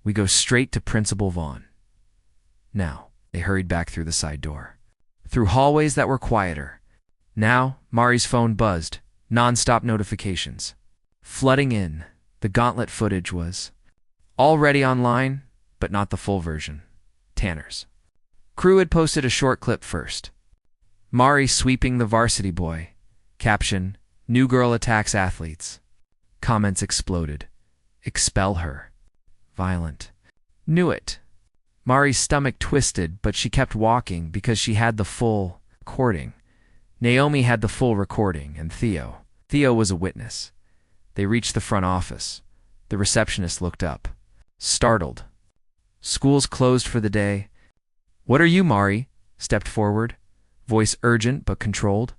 We go straight to Principal Vaughn. Now, they hurried back through the side door, through hallways that were quieter. Now, Mari's phone buzzed, non-stop notifications flooding in. The gauntlet footage was already online, but not the full version. Tanner's crew had posted a short clip first. Mari sweeping the varsity boy. Caption, new girl attacks athletes. Comments exploded. Expel her. Violent. Knew it. Mari's stomach twisted, but she kept walking because she had the full recording. Naomi had the full recording, and Theo was a witness. They reached the front office. The receptionist looked up, startled. School's closed for the day. What are you? Mari stepped forward, voice urgent but controlled.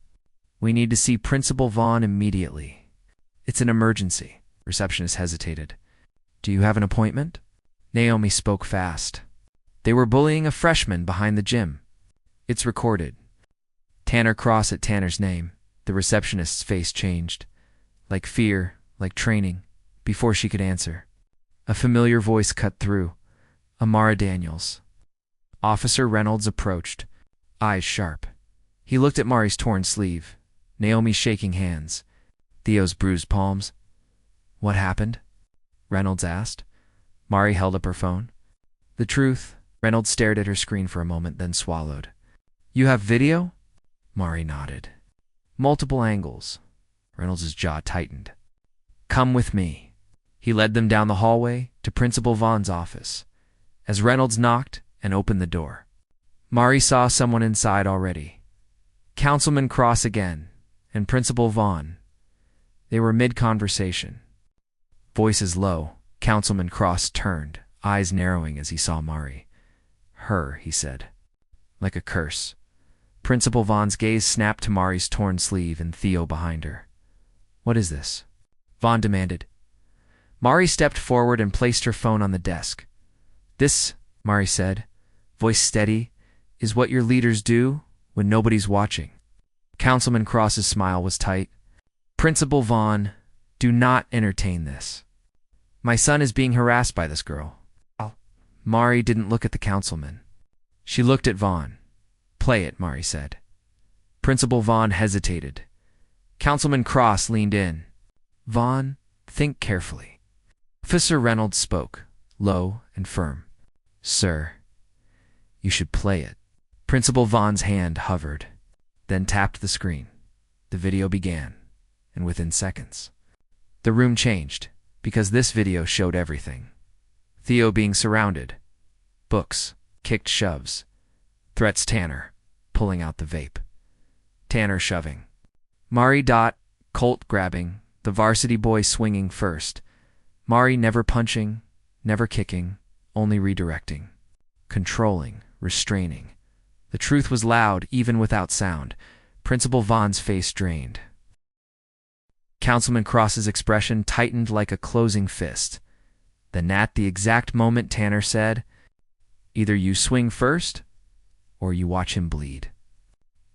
We need to see Principal Vaughn immediately. It's an emergency. Receptionist hesitated. Do you have an appointment? Naomi spoke fast. They were bullying a freshman behind the gym. It's recorded. Tanner Cross at Tanner's name. The receptionist's face changed. Like fear, like training. Before she could answer, a familiar voice cut through. Amara Daniels. Officer Reynolds approached, eyes sharp. He looked at Mari's torn sleeve, Naomi's shaking hands, Theo's bruised palms. What happened? Reynolds asked. Mari held up her phone. The truth. Reynolds stared at her screen for a moment, then swallowed. You have video? Mari nodded. Multiple angles. Reynolds' jaw tightened. Come with me. He led them down the hallway to Principal Vaughn's office. As Reynolds knocked and opened the door, Mari saw someone inside already. Councilman Cross again, and Principal Vaughn. They were mid-conversation. Voices low, Councilman Cross turned, eyes narrowing as he saw Mari. Her, he said, like a curse. Principal Vaughn's gaze snapped to Mari's torn sleeve and Theo behind her. What is this? Vaughn demanded. Mari stepped forward and placed her phone on the desk. This, Mari said, voice steady, is what your leaders do when nobody's watching. Councilman Cross's smile was tight. Principal Vaughn, do not entertain this. My son is being harassed by this girl. Mari didn't look at the councilman. She looked at Vaughn. Play it, Mari said. Principal Vaughn hesitated. Councilman Cross leaned in. Vaughn, think carefully. Officer Reynolds spoke, low and firm. Sir, you should play it. Principal Vaughn's hand hovered, then tapped the screen. The video began, and within seconds, the room changed, because this video showed everything. Theo being surrounded, books, kicked shoves, threats Tanner, pulling out the vape. Tanner shoving. Mari Colt grabbing, the varsity boy swinging first. Mari never punching, never kicking, only redirecting. Controlling, restraining. The truth was loud, even without sound. Principal Vaughn's face drained. Councilman Cross's expression tightened like a closing fist. Then at the exact moment Tanner said, either you swing first, or you watch him bleed.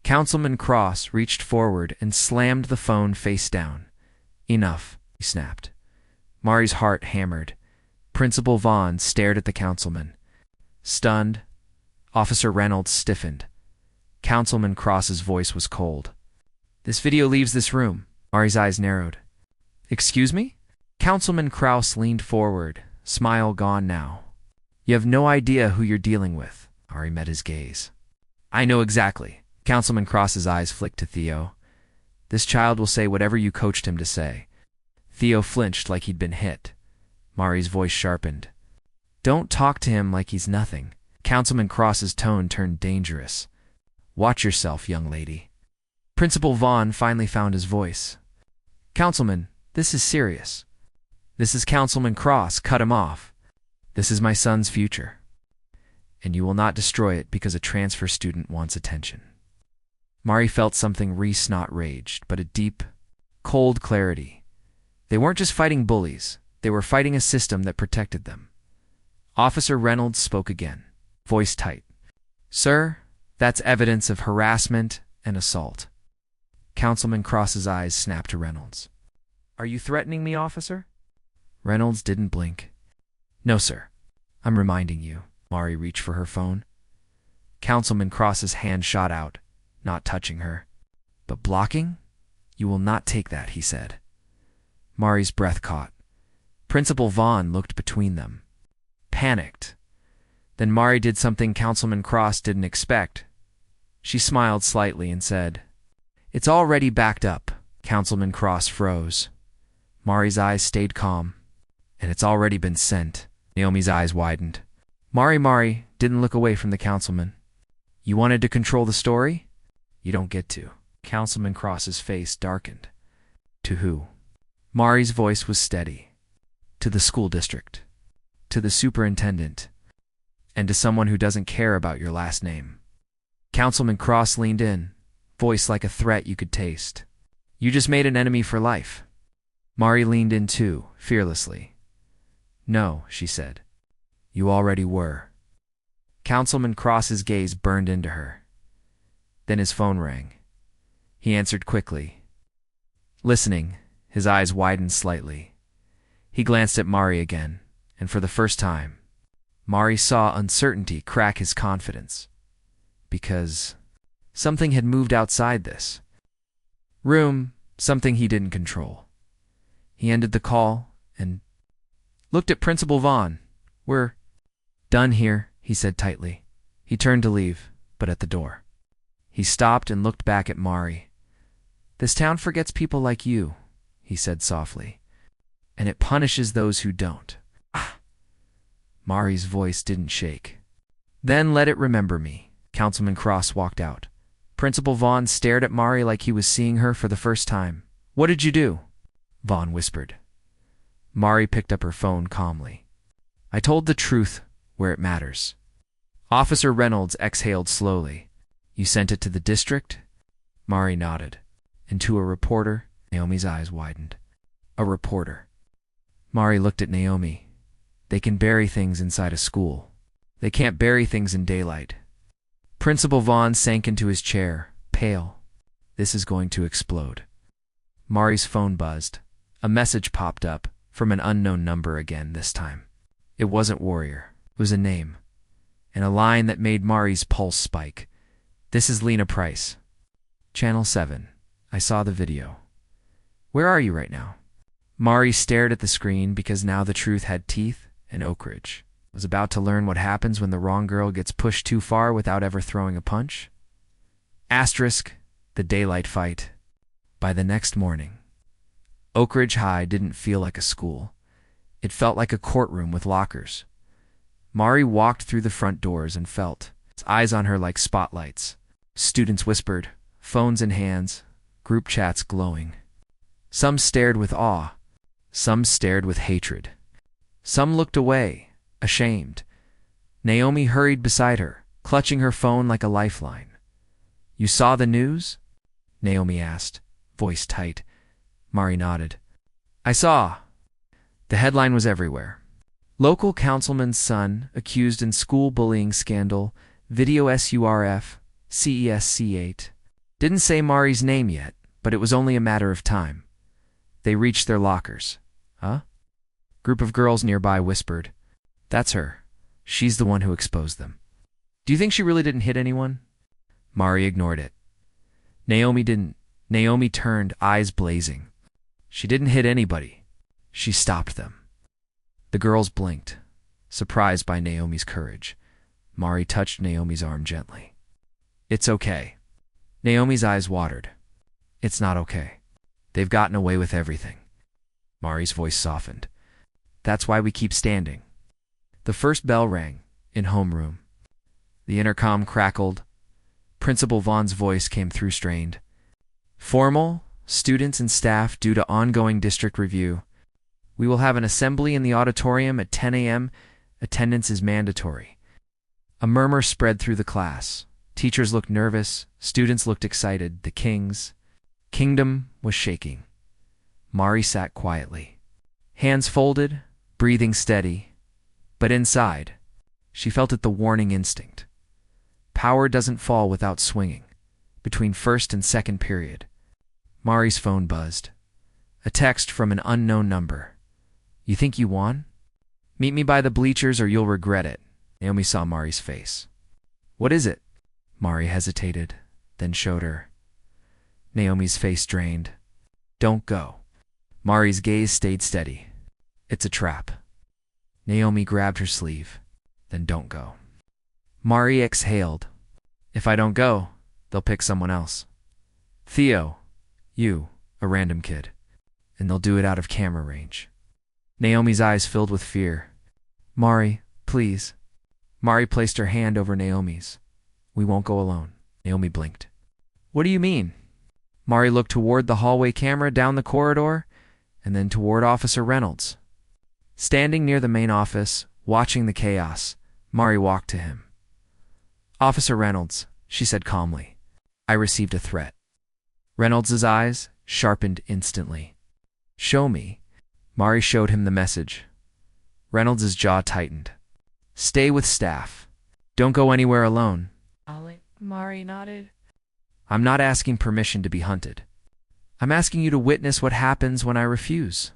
Councilman Cross reached forward and slammed the phone face down. Enough, he snapped. Mari's heart hammered. Principal Vaughn stared at the councilman. Stunned, Officer Reynolds stiffened. Councilman Cross's voice was cold. This video leaves this room. Mari's eyes narrowed. Excuse me? Councilman Cross leaned forward, smile gone now. You have no idea who you're dealing with. Mari met his gaze. I know exactly. Councilman Cross's eyes flicked to Theo. This child will say whatever you coached him to say. Theo flinched like he'd been hit. Mari's voice sharpened. Don't talk to him like he's nothing. Councilman Cross's tone turned dangerous. Watch yourself, young lady. Principal Vaughn finally found his voice. Councilman, this is serious. This is Councilman Cross. Cut him off. This is my son's future. And you will not destroy it because a transfer student wants attention. Mari felt something re-snot raged, but a deep, cold clarity. They weren't just fighting bullies. They were fighting a system that protected them. Officer Reynolds spoke again, voice tight. Sir, that's evidence of harassment and assault. Councilman Cross's eyes snapped to Reynolds. Are you threatening me, officer? Reynolds didn't blink. No, sir. I'm reminding you. Mari reached for her phone. Councilman Cross's hand shot out, not touching her. But blocking? You will not take that, he said. Mari's breath caught. Principal Vaughn looked between them, panicked. Then Mari did something Councilman Cross didn't expect. She smiled slightly and said, It's already backed up. Councilman Cross froze. Mari's eyes stayed calm. And it's already been sent. Naomi's eyes widened. Mari didn't look away from the councilman. You wanted to control the story? You don't get to. Councilman Cross's face darkened. To who? Mari's voice was steady. To the school district. To the superintendent. And to someone who doesn't care about your last name. Councilman Cross leaned in, voice like a threat you could taste. You just made an enemy for life. Mari leaned in too, fearlessly. No, she said. You already were. Councilman Cross's gaze burned into her. Then his phone rang. He answered quickly. Listening, his eyes widened slightly. He glanced at Mari again, and for the first time, Mari saw uncertainty crack his confidence. Because something had moved outside this room, something he didn't control. He ended the call and looked at Principal Vaughn. We're done here, he said tightly. He turned to leave, but at the door, he stopped and looked back at Mari. This town forgets people like you, he said softly, and it punishes those who don't. Ah! Mari's voice didn't shake. Then let it remember me. Councilman Cross walked out. Principal Vaughn stared at Mari like he was seeing her for the first time. What did you do? Vaughn whispered. Mari picked up her phone calmly. I told the truth where it matters. Officer Reynolds exhaled slowly. You sent it to the district? Mari nodded. And to a reporter? Naomi's eyes widened. A reporter. Mari looked at Naomi. They can bury things inside a school. They can't bury things in daylight. Principal Vaughn sank into his chair, pale. This is going to explode. Mari's phone buzzed. A message popped up, from an unknown number again this time. It wasn't Warrior. It was a name. And a line that made Mari's pulse spike. This is Lena Price. Channel 7. I saw the video. Where are you right now? Mari stared at the screen because now the truth had teeth, and Oak Ridge was about to learn what happens when the wrong girl gets pushed too far without ever throwing a punch. Asterisk, the daylight fight. By the next morning, Oak Ridge High didn't feel like a school. It felt like a courtroom with lockers. Mari walked through the front doors and felt its eyes on her like spotlights. Students whispered, phones in hands, group chats glowing. Some stared with awe. Some stared with hatred. Some looked away, ashamed. Naomi hurried beside her, clutching her phone like a lifeline. You saw the news? Naomi asked, voice tight. Mari nodded. I saw. The headline was everywhere. Local councilman's son accused in school bullying scandal, video SURF, CESC8. Didn't say Mari's name yet, but it was only a matter of time. They reached their lockers. Huh? Group of girls nearby whispered. That's her. She's the one who exposed them. Do you think she really didn't hit anyone? Mari ignored it. Naomi didn't. Naomi turned, eyes blazing. She didn't hit anybody. She stopped them. The girls blinked, surprised by Naomi's courage. Mari touched Naomi's arm gently. It's okay. Naomi's eyes watered. It's not okay. They've gotten away with everything. Mari's voice softened. That's why we keep standing. The first bell rang, in homeroom. The intercom crackled. Principal Vaughn's voice came through strained. Formal, students and staff due to ongoing district review. We will have an assembly in the auditorium at 10 a.m. Attendance is mandatory. A murmur spread through the class. Teachers looked nervous. Students looked excited. The kingdom was shaking. Mari sat quietly. Hands folded, breathing steady. But inside, she felt it the warning instinct. Power doesn't fall without swinging. Between first and second period, Mari's phone buzzed. A text from an unknown number. You think you won? Meet me by the bleachers or you'll regret it. Naomi saw Mari's face. What is it? Mari hesitated, then showed her. Naomi's face drained. Don't go. Mari's gaze stayed steady. It's a trap. Naomi grabbed her sleeve. Then don't go. Mari exhaled. If I don't go, they'll pick someone else. Theo, you, a random kid. And they'll do it out of camera range. Naomi's eyes filled with fear. Mari, please. Mari placed her hand over Naomi's. We won't go alone. Naomi blinked. What do you mean? Mari looked toward the hallway camera down the corridor, and then toward Officer Reynolds. Standing near the main office, watching the chaos, Mari walked to him. Officer Reynolds, she said calmly, I received a threat. Reynolds' eyes sharpened instantly. Show me. Mari showed him the message. Reynolds' jaw tightened. Stay with staff. Don't go anywhere alone. Mari nodded. I'm not asking permission to be hunted. I'm asking you to witness what happens when I refuse.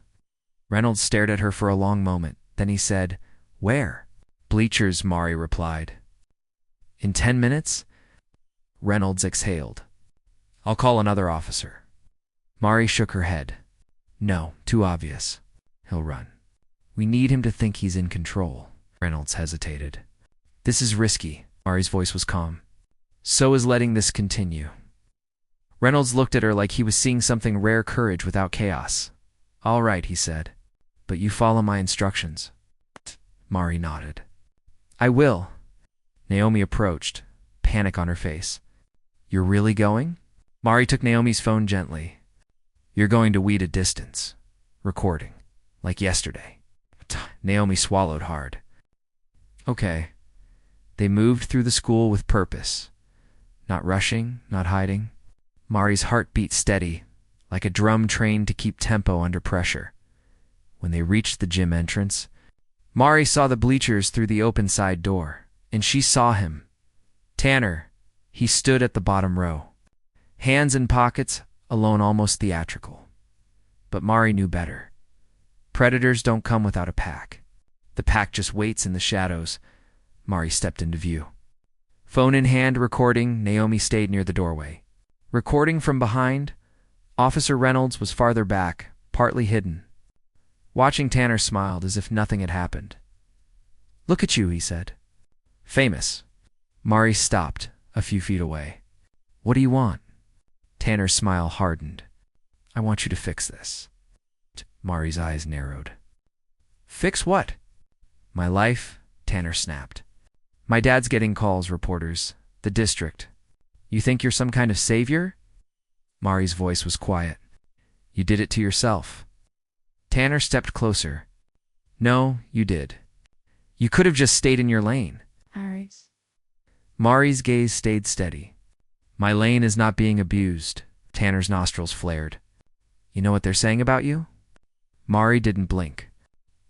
Reynolds stared at her for a long moment. Then he said, Where? Bleachers, Mari replied. In 10 minutes? Reynolds exhaled. I'll call another officer. Mari shook her head. No, too obvious. He'll run. We need him to think he's in control. Reynolds hesitated. This is risky. Mari's voice was calm. So is letting this continue. Reynolds looked at her like he was seeing something rare courage without chaos. All right, he said. But you follow my instructions. Mari nodded. I will. Naomi approached, panic on her face. You're really going? Mari took Naomi's phone gently. You're going to weed a distance. Recording. Like yesterday. Naomi swallowed hard. Okay. They moved through the school with purpose. Not rushing, not hiding. Mari's heart beat steady, like a drum trained to keep tempo under pressure. When they reached the gym entrance, Mari saw the bleachers through the open side door, and she saw him. Tanner. He stood at the bottom row. Hands in pockets, alone almost theatrical. But Mari knew better. Predators don't come without a pack. The pack just waits in the shadows. Mari stepped into view. Phone in hand, recording, Naomi stayed near the doorway. Recording from behind, Officer Reynolds was farther back, partly hidden. Watching, Tanner smiled as if nothing had happened. Look at you, he said. Famous. Mari stopped, a few feet away. What do you want? Tanner's smile hardened. I want you to fix this. Mari's eyes narrowed. Fix what? My life, Tanner snapped. My dad's getting calls, reporters. The district. You think you're some kind of savior? Mari's voice was quiet. You did it to yourself. Tanner stepped closer. No, you did. You could have just stayed in your lane. Mari's gaze stayed steady. My lane is not being abused. Tanner's nostrils flared. You know what they're saying about you? Mari didn't blink.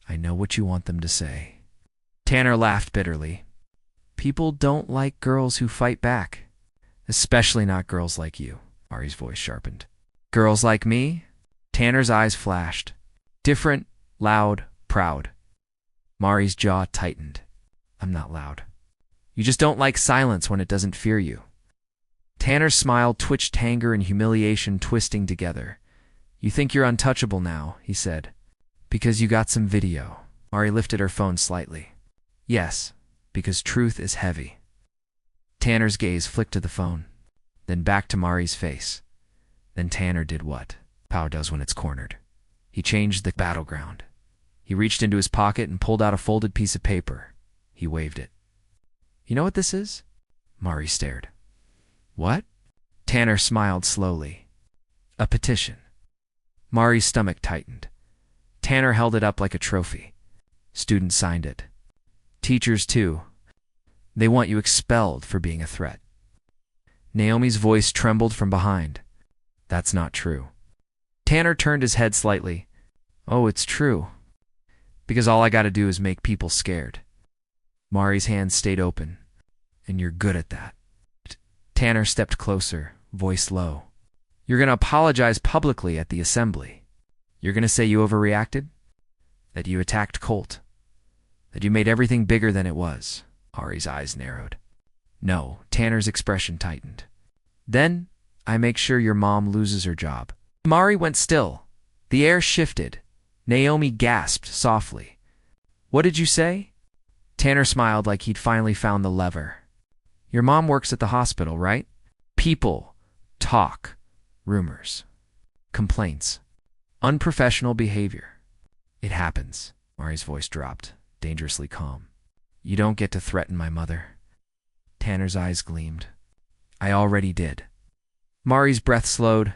I know what you want them to say. Tanner laughed bitterly. People don't like girls who fight back. Especially not girls like you. Mari's voice sharpened. Girls like me? Tanner's eyes flashed. Different, loud, proud. Mari's jaw tightened. I'm not loud. You just don't like silence when it doesn't fear you. Tanner's smile twitched, anger and humiliation twisting together. You think you're untouchable now, he said. Because you got some video. Mari lifted her phone slightly. Yes, because truth is heavy. Tanner's gaze flicked to the phone, then back to Mari's face. Then Tanner did what Pow does when it's cornered. He changed the battleground. He reached into his pocket and pulled out a folded piece of paper. He waved it. You know what this is? Mari stared. What? Tanner smiled slowly. A petition. Mari's stomach tightened. Tanner held it up like a trophy. Students signed it. Teachers, too. They want you expelled for being a threat. Naomi's voice trembled from behind. That's not true. Tanner turned his head slightly. Oh, it's true. Because all I gotta do is make people scared. Mari's hand stayed open. And you're good at that. Tanner stepped closer, voice low. You're gonna apologize publicly at the assembly. You're gonna say you overreacted? That you attacked Colt? That you made everything bigger than it was? Ari's eyes narrowed. No, Tanner's expression tightened. Then, I make sure your mom loses her job. Mari went still. The air shifted. Naomi gasped softly. What did you say? Tanner smiled like he'd finally found the lever. Your mom works at the hospital, right? People talk. Rumors. Complaints. Unprofessional behavior. It happens. Mari's voice dropped, dangerously calm. You don't get to threaten my mother. Tanner's eyes gleamed. I already did. Mari's breath slowed.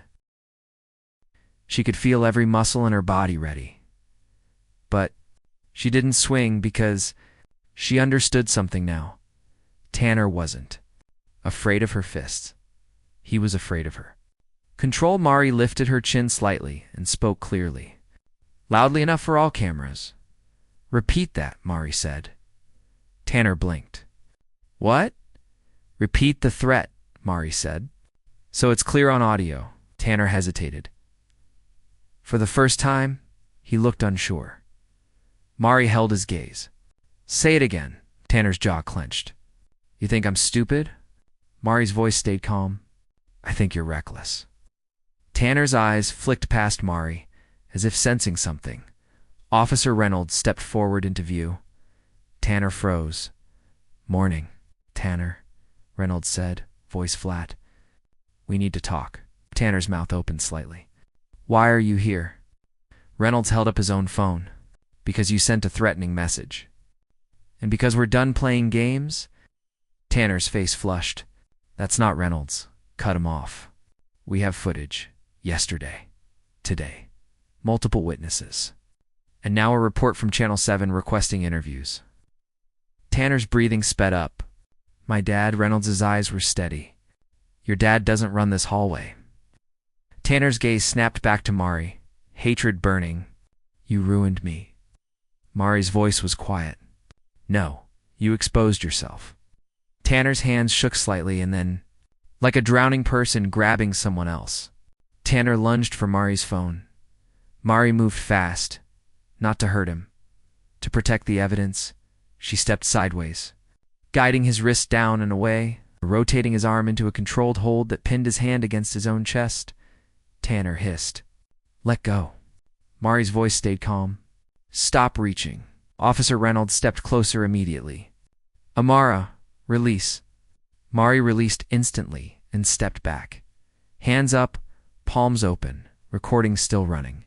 She could feel every muscle in her body ready. But she didn't swing because she understood something now. Tanner wasn't afraid of her fists. He was afraid of her. Control Mari lifted her chin slightly and spoke clearly. Loudly enough for all cameras. Repeat that, Mari said. Tanner blinked. What? Repeat the threat, Mari said. So it's clear on audio. Tanner hesitated. For the first time, he looked unsure. Mari held his gaze. Say it again. Tanner's jaw clenched. You think I'm stupid? Mari's voice stayed calm. I think you're reckless. Tanner's eyes flicked past Mari, as if sensing something. Officer Reynolds stepped forward into view. Tanner froze. Morning, Tanner, Reynolds said, voice flat. We need to talk. Tanner's mouth opened slightly. Why are you here? Reynolds held up his own phone. Because you sent a threatening message. And because we're done playing games? Tanner's face flushed. That's not Reynolds. Cut him off. We have footage. Yesterday. Today. Multiple witnesses. And now a report from Channel 7 requesting interviews. Tanner's breathing sped up. My dad, Reynolds' eyes were steady. Your dad doesn't run this hallway. Tanner's gaze snapped back to Mari, hatred burning. You ruined me. Mari's voice was quiet. No, you exposed yourself. Tanner's hands shook slightly and then, like a drowning person grabbing someone else. Tanner lunged for Mari's phone. Mari moved fast, not to hurt him. To protect the evidence, she stepped sideways, guiding his wrist down and away, rotating his arm into a controlled hold that pinned his hand against his own chest. Tanner hissed. Let go. Mari's voice stayed calm. Stop reaching. Officer Reynolds stepped closer immediately. Amara, release. Mari released instantly and stepped back. Hands up, palms open, recording still running.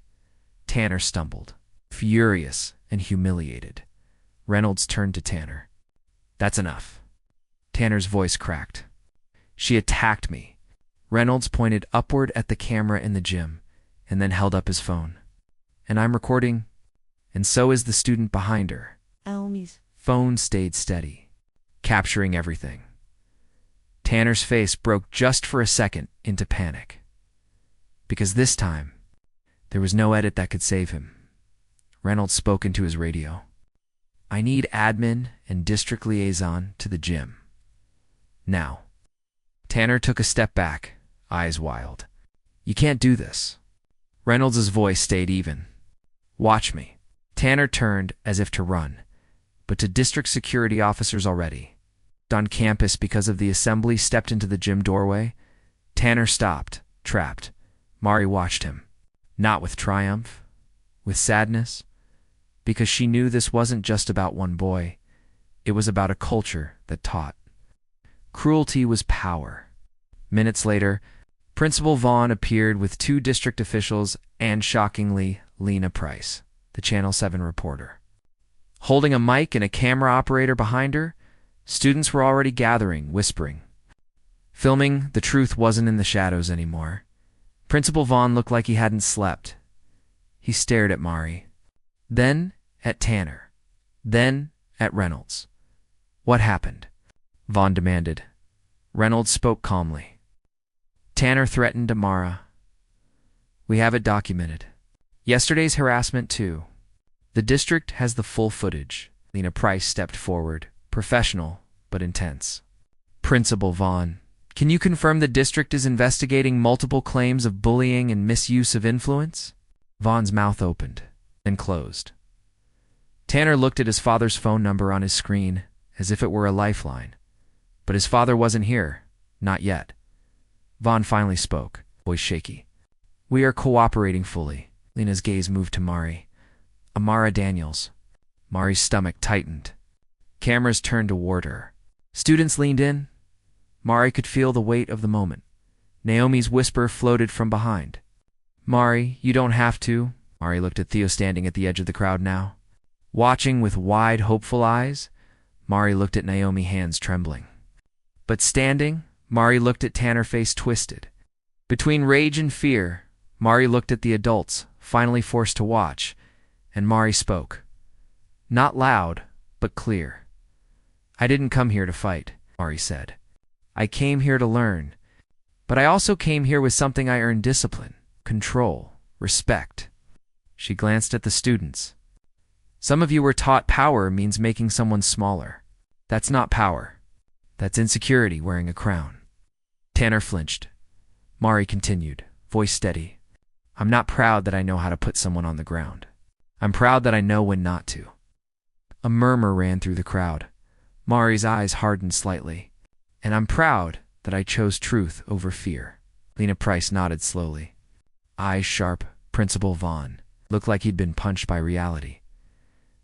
Tanner stumbled, furious and humiliated. Reynolds turned to Tanner. That's enough. Tanner's voice cracked. She attacked me. Reynolds pointed upward at the camera in the gym and then held up his phone. And I'm recording, and so is the student behind her. Elmies. Phone stayed steady, capturing everything. Tanner's face broke just for a second into panic. Because this time, there was no edit that could save him. Reynolds spoke into his radio. I need admin and district liaison to the gym. Now. Tanner took a step back, eyes wild. You can't do this. Reynolds' voice stayed even. Watch me. Tanner turned as if to run, but to district security officers already. On campus because of the assembly stepped into the gym doorway. Tanner stopped, trapped. Mari watched him. Not with triumph, with sadness, because she knew this wasn't just about one boy. It was about a culture that taught. Cruelty was power. Minutes later, Principal Vaughn appeared with 2 district officials and, shockingly, Lena Price, the Channel 7 reporter. Holding a mic and a camera operator behind her, students were already gathering, whispering. Filming, the truth wasn't in the shadows anymore. Principal Vaughn looked like he hadn't slept. He stared at Mari, then at Tanner, then at Reynolds. What happened? Vaughn demanded. Reynolds spoke calmly. Tanner threatened Amara. We have it documented. Yesterday's harassment, too. The district has the full footage. Lena Price stepped forward, professional but intense. Principal Vaughn, can you confirm the district is investigating multiple claims of bullying and misuse of influence? Vaughn's mouth opened, then closed. Tanner looked at his father's phone number on his screen as if it were a lifeline. But his father wasn't here. Not yet. Vaughn finally spoke, voice shaky. We are cooperating fully. Lena's gaze moved to Mari. Amara Daniels. Mari's stomach tightened. Cameras turned toward her. Students leaned in. Mari could feel the weight of the moment. Naomi's whisper floated from behind. Mari, you don't have to. Mari looked at Theo standing at the edge of the crowd now. Watching with wide, hopeful eyes, Mari looked at Naomi, hands trembling. But standing, Mari looked at Tanner, face twisted. Between rage and fear, Mari looked at the adults, finally forced to watch, and Mari spoke. Not loud, but clear. I didn't come here to fight, Mari said. I came here to learn. But I also came here with something I earned: discipline, control, respect. She glanced at the students. Some of you were taught power means making someone smaller. That's not power. That's insecurity wearing a crown. Tanner flinched. Mari continued, voice steady. I'm not proud that I know how to put someone on the ground. I'm proud that I know when not to. A murmur ran through the crowd. Mari's eyes hardened slightly. And I'm proud that I chose truth over fear. Lena Price nodded slowly. Eyes sharp, Principal Vaughn looked like he'd been punched by reality.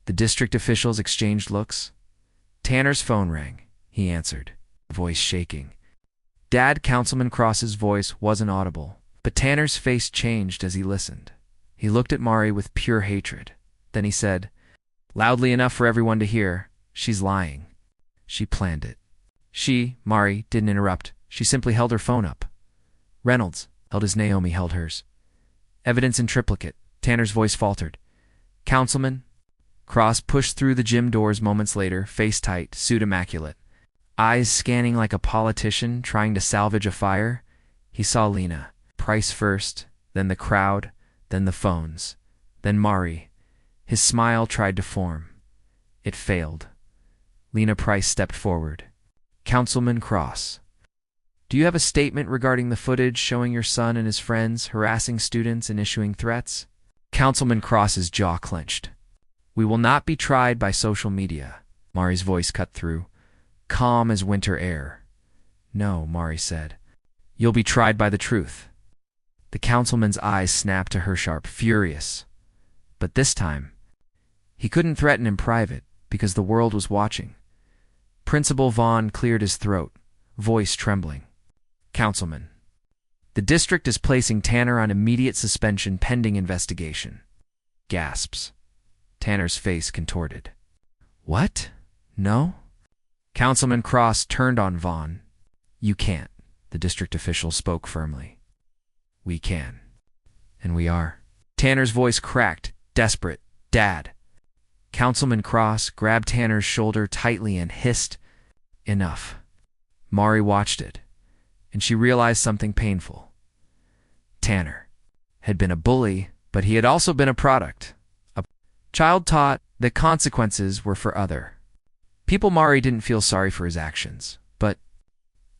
The district officials exchanged looks. Tanner's phone rang. He answered, voice shaking. Dad, Councilman Cross's voice wasn't audible, but Tanner's face changed as he listened. He looked at Mari with pure hatred. Then he said, loudly enough for everyone to hear, she's lying. She planned it. Mari, didn't interrupt. She simply held her phone up. Reynolds held his, Naomi held hers. Evidence in triplicate. Tanner's voice faltered. Councilman. Cross pushed through the gym doors moments later, face tight, suit immaculate. Eyes scanning like a politician trying to salvage a fire. He saw Lena. Price first, then the crowd, then the phones, then Mari. His smile tried to form. It failed. Lena Price stepped forward. Councilman Cross, do you have a statement regarding the footage showing your son and his friends harassing students and issuing threats? Councilman Cross's jaw clenched. We will not be tried by social media. Mari's voice cut through, calm as winter air. No, Mari said. You'll be tried by the truth. The councilman's eyes snapped to her sharp, furious. But this time, he couldn't threaten in private because the world was watching. Principal Vaughn cleared his throat, voice trembling. Councilman, the district is placing Tanner on immediate suspension pending investigation. Gasps. Tanner's face contorted. What? No? Councilman Cross turned on Vaughn. You can't, the district official spoke firmly. We can. And we are. Tanner's voice cracked, desperate. Dad. Councilman Cross grabbed Tanner's shoulder tightly and hissed, Enough. Mari watched it, and she realized something painful. Tanner had been a bully, but he had also been a product. A child taught that consequences were for other people. Mari didn't feel sorry for his actions, but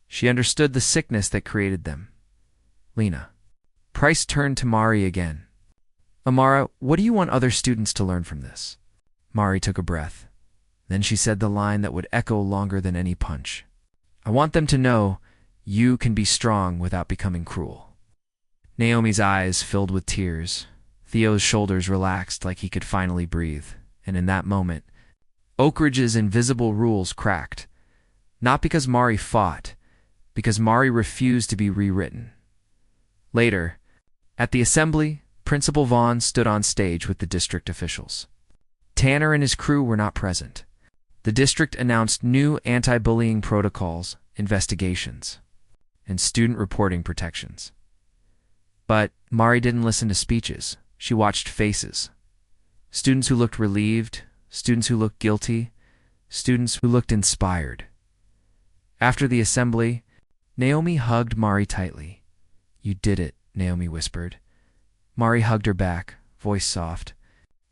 she understood the sickness that created them. Lena. Price turned to Mari again. Amara, what do you want other students to learn from this? Mari took a breath. Then she said the line that would echo longer than any punch. I want them to know you can be strong without becoming cruel. Naomi's eyes filled with tears. Theo's shoulders relaxed like he could finally breathe. And in that moment, Oak Ridge's invisible rules cracked. Not because Mari fought, because Mari refused to be rewritten. Later, at the assembly, Principal Vaughn stood on stage with the district officials. Tanner and his crew were not present. The district announced new anti-bullying protocols, investigations, and student reporting protections. But Mari didn't listen to speeches. She watched faces. Students who looked relieved, students who looked guilty, students who looked inspired. After the assembly, Naomi hugged Mari tightly. "You did it," Naomi whispered. Mari hugged her back, voice soft.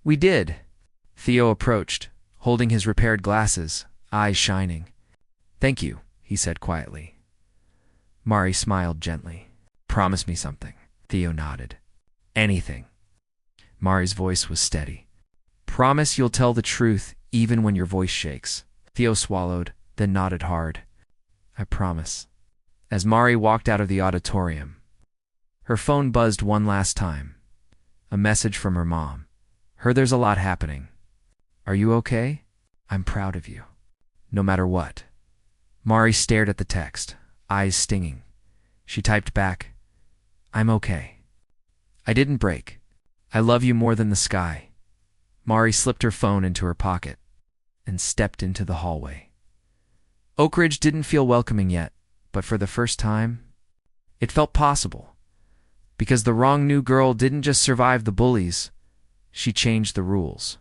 "We did." Theo approached, holding his repaired glasses, eyes shining. "Thank you," he said quietly. Mari smiled gently. "Promise me something." Theo nodded. "Anything." Mari's voice was steady. "Promise you'll tell the truth even when your voice shakes." Theo swallowed, then nodded hard. "I promise." As Mari walked out of the auditorium, her phone buzzed one last time. A message from her mom. "Heard there's a lot happening. Are you okay? I'm proud of you. No matter what." Mari stared at the text, eyes stinging. She typed back, "I'm okay. I didn't break. I love you more than the sky." Mari slipped her phone into her pocket and stepped into the hallway. Oak Ridge didn't feel welcoming yet, but for the first time, it felt possible. Because the wrong new girl didn't just survive the bullies, she changed the rules.